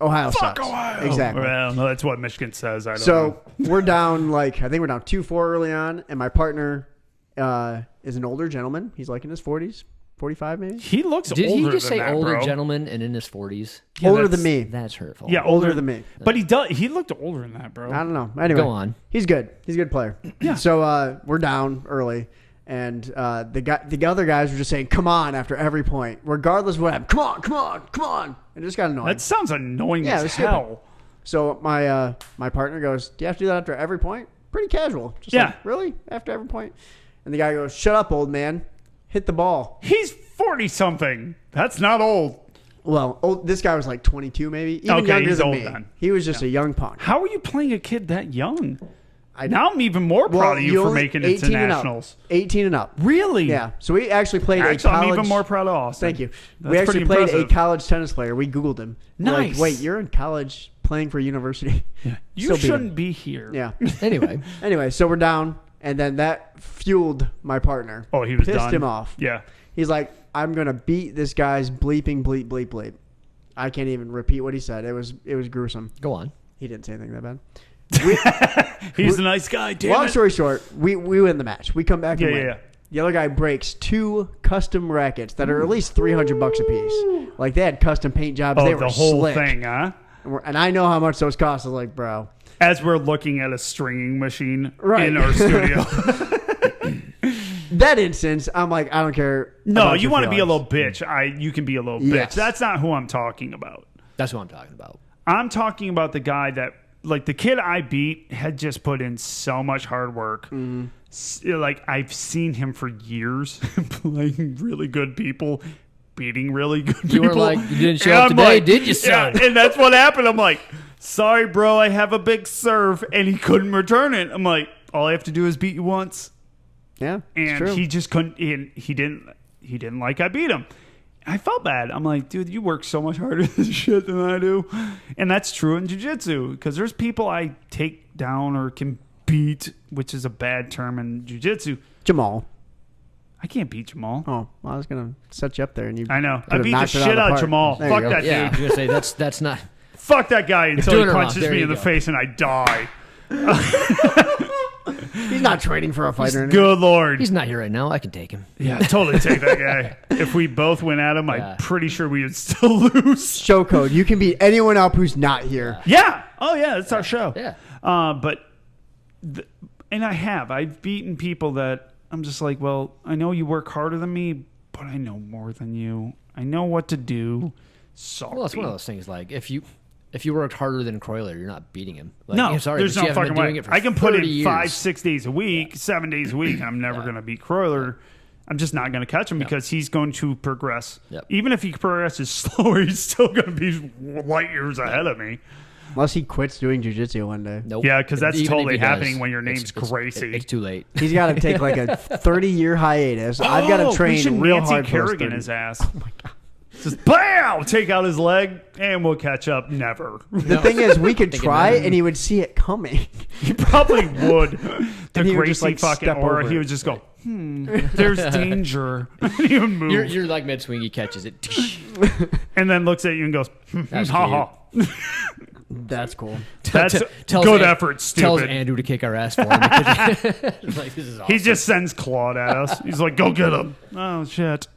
Ohio
Fuck
sucks.
Ohio.
Exactly.
Well, no, that's what Michigan says. I don't know.
We're down I think we're down 2-4 early on, and my partner is an older gentleman. He's like in his 40s, 45 maybe.
He looks
Did
older
he just
than
say
that,
older
bro.
gentleman and in his 40s?
Yeah,
older than me.
That's hurtful.
Yeah,
Older than me.
But he looked older than that, bro.
I don't know. Anyway,
Go on.
He's good. He's a good player.
Yeah.
So we're down early, and the other guys were just saying, "Come on!" after every point, regardless of what happened. Come on, come on, come on! And it just got annoying.
That sounds annoying
Yeah, it
as
was stupid.
hell.
So my partner goes, "Do you have to do that after every point?" Pretty casual. Just
Yeah.
like, really? After every point? And the guy goes, "Shut up, old man. Hit the ball."
He's 40-something. That's not old.
Well, this guy was like 22 maybe. Even
Okay,
younger
he's
than
old
me.
then.
He was just a young punk.
How are you playing a kid that young?
I
Now I'm even more proud of you for
only-
making it to
18 and up.
nationals.
18 and up.
Really?
Yeah. So we actually played
Actually,
a college.
I'm even more proud of Austin.
Thank you.
That's
We actually
pretty
played
impressive.
a college tennis player. We Googled him. We're
Nice.
Like, wait, you're in college playing for a university?
Yeah. You
Still beat
shouldn't
him.
be here.
Yeah.
Anyway,
Anyway, so we're down, and then that fueled my partner.
Oh, he was
pissed
done.
him off.
Yeah.
He's like, I'm gonna beat this guy's bleeping bleep bleep bleep. I can't even repeat what he said. It was gruesome.
go on.
He didn't say anything that bad.
He's a nice guy, damn
Long
it.
story short, we win the match. We come back and
Yeah,
win.
yeah.
The other guy breaks 2 custom rackets that are at least $300 a piece. Like they had custom paint jobs.
Oh,
They were
the whole
slick.
thing, huh?
And I know how much those cost. I was like, bro.
As we're looking at a stringing machine
Right.
in our studio.
That instance, I'm like, I don't care.
No,
about
you
your
want to be a
feelings.
little bitch. You can be a little
Yes.
bitch. That's not who I'm talking about.
That's what I'm talking about.
I'm talking about the guy that, like, the kid I beat had just put in so much hard work. Like, I've seen him for years playing really good people, beating really good people.
You were like, you didn't show
And
up
I'm
today,
like,
did you, son?
Yeah, and that's what happened. I'm like, sorry, bro, I have a big serve, and he couldn't return it. I'm like, all I have to do is beat you once.
Yeah, it's
And
true.
he just couldn't. He didn't like I beat him. I felt bad. I'm like, dude, you work so much harder at this shit than I do, and that's true in jiu-jitsu because there's people I take down or can beat, which is a bad term in jiu-jitsu.
Jamal.
I can't beat Jamal.
Oh, well, I was gonna set you up there, and you.
I know. I
could've
beat the
knocked it
shit
the
out of
park.
Jamal.
There you
Fuck
go.
that
Yeah, I
dude.
was gonna say that's not.
Fuck that guy until
doing
he
it wrong.
punches
There
me
you
in the
go.
face and I die.
He's not training for a fight or anything.
Good Lord.
He's not here right now. I can take him.
Yeah, totally take that guy. If we both went at him,
Yeah.
I'm pretty sure we would still lose.
Show code. You can beat anyone up who's not here.
Yeah. Oh, yeah. It's our show.
Yeah.
And I've beaten people that I'm just like, well, I know you work harder than me, but but I know more than you. I know what to do. Sorry.
Well, it's one of those things. Like if you worked harder than Croyler, you're not beating him. Like,
No,
I'm sorry,
there's
but you
no
haven't
fucking
been doing
way.
it for
I can put
30
in
years.
5-6 days a week, 7 days a week. I'm never going to beat Croyler. I'm just not going to catch him because he's going to progress.
Yep.
Even if he progresses slower, he's still going to be light years ahead of me.
Unless he quits doing jiu-jitsu one day.
Nope.
Yeah, because that's
Even if
totally
he does,
happening when your name's
it's-
Gracie.
It's too late.
He's got to take like a 30-year hiatus. I've got to
we
train
should
real
Nancy
hard for those
Kerrigan
30.
his ass. Oh my god! Just bam, take out his leg, and we'll catch up. Never.
The thing is, we could
Thinking
try,
that.
and he would see it coming.
He probably would. The
And he would just,
Gracie
like,
fucking
step
aura.
over
He
it.
would just go, there's danger. He would move.
You're like mid swing, he catches it.
And then looks at you and goes,
That's
ha ha.
That's cool.
That's
Tells
good
An-
effort,
Tells
stupid.
Andrew to kick our ass for him. Because like, this is awesome.
He just sends Claude at us. He's like, go get him. Oh, shit.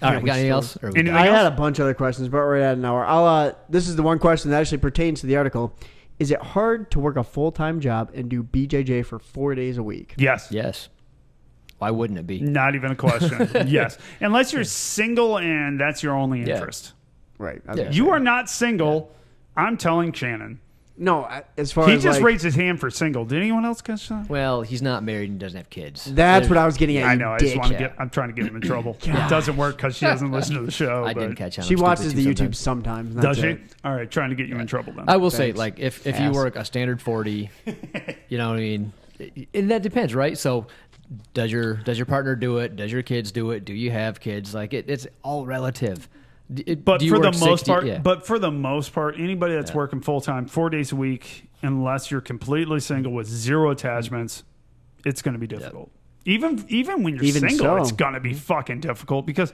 All right, got anything else? Or we
Anything
I
else?
had a bunch of other questions, but we're at an hour. This is the one question that actually pertains to the article. Is it hard to work a full-time job and do BJJ for 4 days a week?
Yes.
Yes. Why wouldn't it be?
Not even a question. Yes. Unless you're single and that's your only
Yeah.
interest.
Right. I was
Yeah.
gonna
You
say.
are not single. I'm telling Shannon.
No, as far
He
as
just
like,
raised his hand for single. Did anyone else catch that?
Well, he's not married and doesn't have kids.
that's what I was getting at.
I
you
know. I just
dick.
want to get. I'm trying to get him in trouble. It doesn't work because she doesn't listen to the show.
I
but
didn't catch on.
She
I'm
watches
stupid
the
too
YouTube sometimes.
Does
that's
she?
it.
All right, trying to get you in trouble then.
I will say,
Thanks.
like, if you
Ass.
work a standard 40, you know what I mean? And that depends, right? So does your partner do it? Does your kids do it? Do you have kids? Like, it's all relative.
But
Do you
for the
work
most
60
part,
yeah.
but for the most part, anybody that's working full time, 4 days a week, unless you're completely single with zero attachments, it's going to be difficult. Even when you're
Even
single,
so.
it's going to be fucking difficult because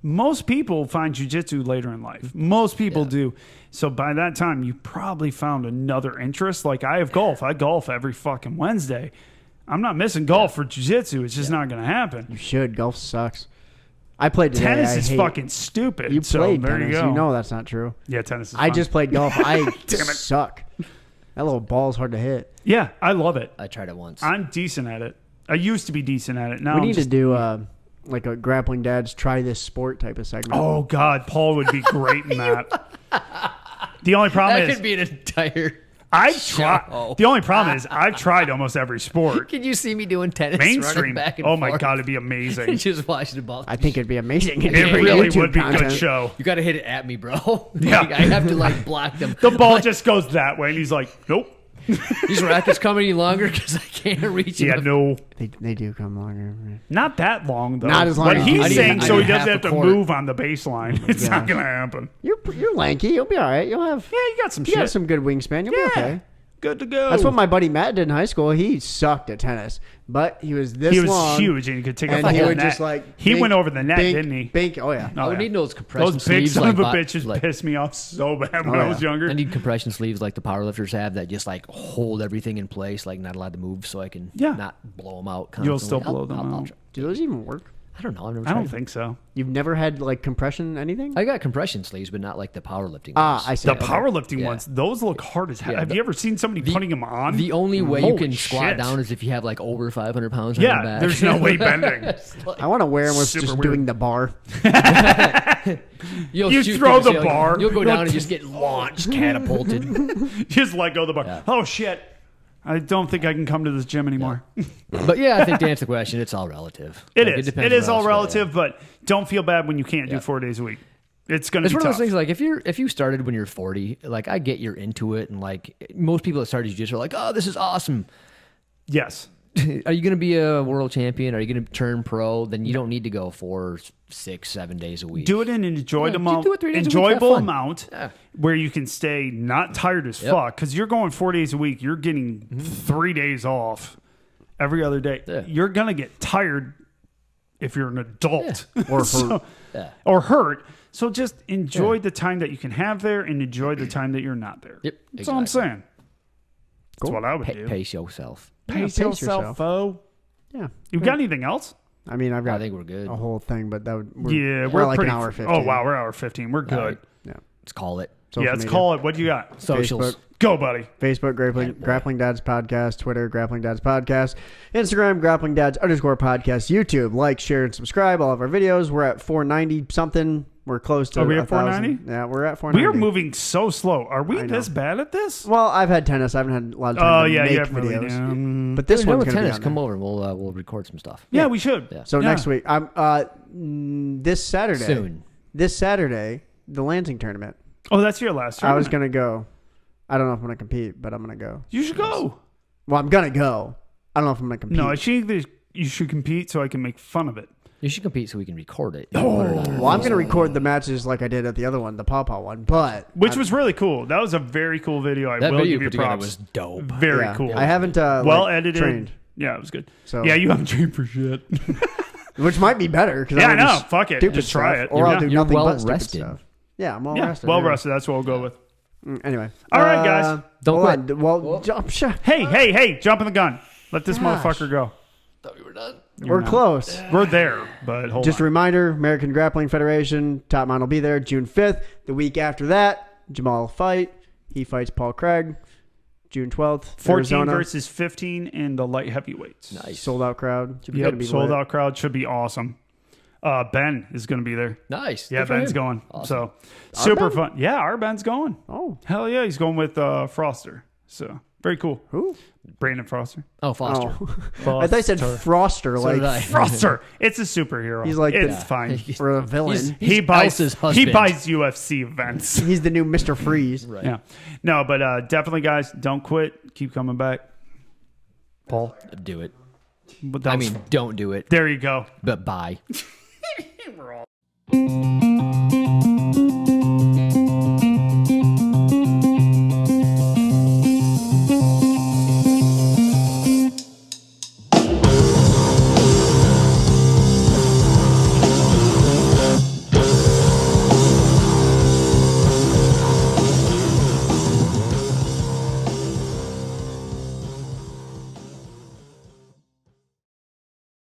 most people find jujitsu later in life. Most people do. So by that time, you probably found another interest. Like I have golf. I golf every fucking Wednesday. I'm not missing golf for jujitsu. It's just not going to happen.
You should. Golf sucks. I played today.
Tennis
I
is
hate-
fucking stupid.
You
so
played
there
tennis.
you go.
You know that's not true.
Yeah, tennis is
I
fun.
just played golf. I
Damn it.
suck. That little ball's hard to hit.
Yeah, I love it.
I tried it once.
I'm decent at it. I used to be decent at it. Now
We
I'm
need
just,
to do like a grappling dad's try this sport type of segment.
Oh God, Paul would be great in that. The only problem
that
is
could be an entire.
I've tried.
show.
The only problem is I've tried almost every sport.
Can you see me doing tennis? Running
Mainstream.
back and
Oh my
forth?
God, it'd be amazing.
Just watching the ball.
I think it'd be amazing. It'd
It
be
really
YouTube
would be a
content.
good show.
You got to hit it at me, bro.
Yeah.
Like, I have to like block them.
The ball just goes that way, and he's like, "Nope."
These rackets come any longer because I can't reach
Yeah,
them.
no,
They do come longer.
not that long though.
Not as long
But
as-
he's
I need-
saying,
I
so
need
he doesn't
half
have
the
to
court.
move on the baseline. It's not
gosh.
gonna happen.
You're lanky. You'll be all right. You'll have
Yeah, you got some
you
shit.
got some good wingspan. You'll be okay.
Good to go.
That's what my buddy Matt did in high school. He sucked at tennis, but he was this
He was
long.
huge, and he could take a
and
fucking
he would
net.
just like
he
bink,
went over the net,
bink,
didn't he?
Bink. Oh yeah.
Oh,
I
yeah.
need those compression
Those big
sleeves.
son
like,
of a
bo-
bitches
like,
pissed me off so bad when I
yeah.
was younger.
I need compression sleeves like the powerlifters have that just like hold everything in place, like not allowed to move, so I can
Yeah.
not blow them out.
You'll
Constantly.
still blow them
I'll
out.
try.
Do those even work?
I don't know. I've never
I
tried
don't
it.
think so.
You've never had like compression anything?
I got compression sleeves, but not like the powerlifting.
Ah,
ones.
I see.
The
Okay.
powerlifting
Yeah.
ones, those look hard as hell.
Yeah,
Have you ever seen somebody putting them on?
The only way you
Holy
can squat
shit.
down is if you have like over 500 pounds on your
Yeah,
back.
there's no way bending.
I want to wear them with
Super
just
weird.
doing the bar.
You'll
You
shoot
throw
through
the
ceiling.
bar.
You'll go down and just get launched, catapulted.
Just let go of the bar.
Yeah.
Oh shit! I don't think I can come to this gym anymore.
But yeah, I think to answer the question, it's all relative.
It
Like,
is.
depends
It is
what
all
else,
relative, but don't feel bad when you can't do
Yeah.
4 days a week. It's gonna
It's
be
one of
tough.
those things like if you started when you're 40, like I get you're into it, and like most people that started jiu-jitsu are like, oh, this is awesome.
Yes.
Are you going to be a world champion? Are you going to turn pro? Then you don't need to go 4, 6, 7 days a week.
Do it in an enjoyable,
do it 3 days a week, have
enjoyable
fun.
amount
Yeah.
where you can stay not tired as fuck. Because you're going 4 days a week. You're getting 3 days off every other day.
Yeah.
You're going to get tired if you're an adult.
Or
So-
Yeah.
or hurt. So just enjoy the time that you can have there and enjoy the time that you're not there.
Yep,
That's all I'm
exactly.
saying. That's what I would do.
Pace yourself.
Pace yourself.
foe.
Yeah.
You got anything else?
I mean, I've got
I think we're good.
a whole thing, but that would
Yeah,
we're like
pretty.
an hour 15.
Oh wow, we're hour 15. We're good.
All right.
Yeah.
Let's call it.
social
let's
media.
call it. What do you got?
Socials.
Facebook.
Go, buddy.
Facebook, Grappling Dads Podcast. Twitter, Grappling Dads Podcast. Instagram, Grappling Dads _podcast. YouTube, like, share, and subscribe. All of our videos. We're at 490 something. We're close to.
Are we at
1,000.
490?
Yeah, we're at 490.
We are moving so slow. Are we
I know.
this bad at this?
Well, I've had tennis. I haven't had a lot of time
Oh
to
yeah,
make
you have really.
videos. But this
Dude,
one's
with
going to be
tennis,
on
come
there.
over and we'll record some stuff.
Yeah, we should.
Yeah.
So
Yeah.
next week, this Saturday.
Soon.
This Saturday, the Lansing tournament.
Oh, that's your last.
I was
tournament.
going to go. I don't know if I'm going to compete, but I'm going to go.
You should go.
Well, I'm going to go. I don't know if I'm going to compete.
No, I think that you should compete so I can make fun of it.
You should compete so we can record it.
Well, I'm going to record the matches like I did at the other one, the Pawpaw one, but
Which was really cool. That was a very cool video. I
That
will
video
give you
put together
props.
was dope.
Very
yeah,
cool.
I haven't
well edited.
trained,
Yeah, it was good.
So-
yeah, you haven't trained for shit.
which might be better.
Yeah, I know. Fuck it. Just try it.
Or I'll do
You're
nothing
well
but stupid
rested.
stuff. Yeah, I'm well
Yeah,
rested.
well
yeah.
rested. That's what we'll go with.
Anyway.
All right, guys.
Don't
hold
quit.
on. Well, jump shot.
Hey, jumping the gun. Let this
Gosh.
motherfucker go.
Thought we were done.
We're
not.
close.
We're there, but hold
Just a
on.
reminder, American Grappling Federation, TopMount will be there June 5th. The week after that, Jamal will fight. He fights Paul Craig. June 12th,
14
Arizona.
versus 15 in the light heavyweights.
Nice.
Sold out crowd. Should be
Yep,
lit.
sold out crowd. Should be awesome. Ben is going to be there.
Nice.
Yeah,
Good for
Ben's
him.
going.
Awesome.
So super
Ben?
fun. Yeah, our Ben's going.
Oh,
Hell yeah, he's going with Froster. So very cool.
who?
Brandon Froster.
Oh, Foster.
Oh. I thought you said Froster,
So did I.
like
Froster. It's a superhero.
He's like
it's
the-
fine.
for a villain.
He buys
Elsa's
he
husband.
buys UFC events.
He's the new Mr. Freeze.
Right.
Yeah. No, but definitely guys, don't quit. Keep coming back. Paul.
Do it.
But that was-
Don't do it.
there you go.
But bye.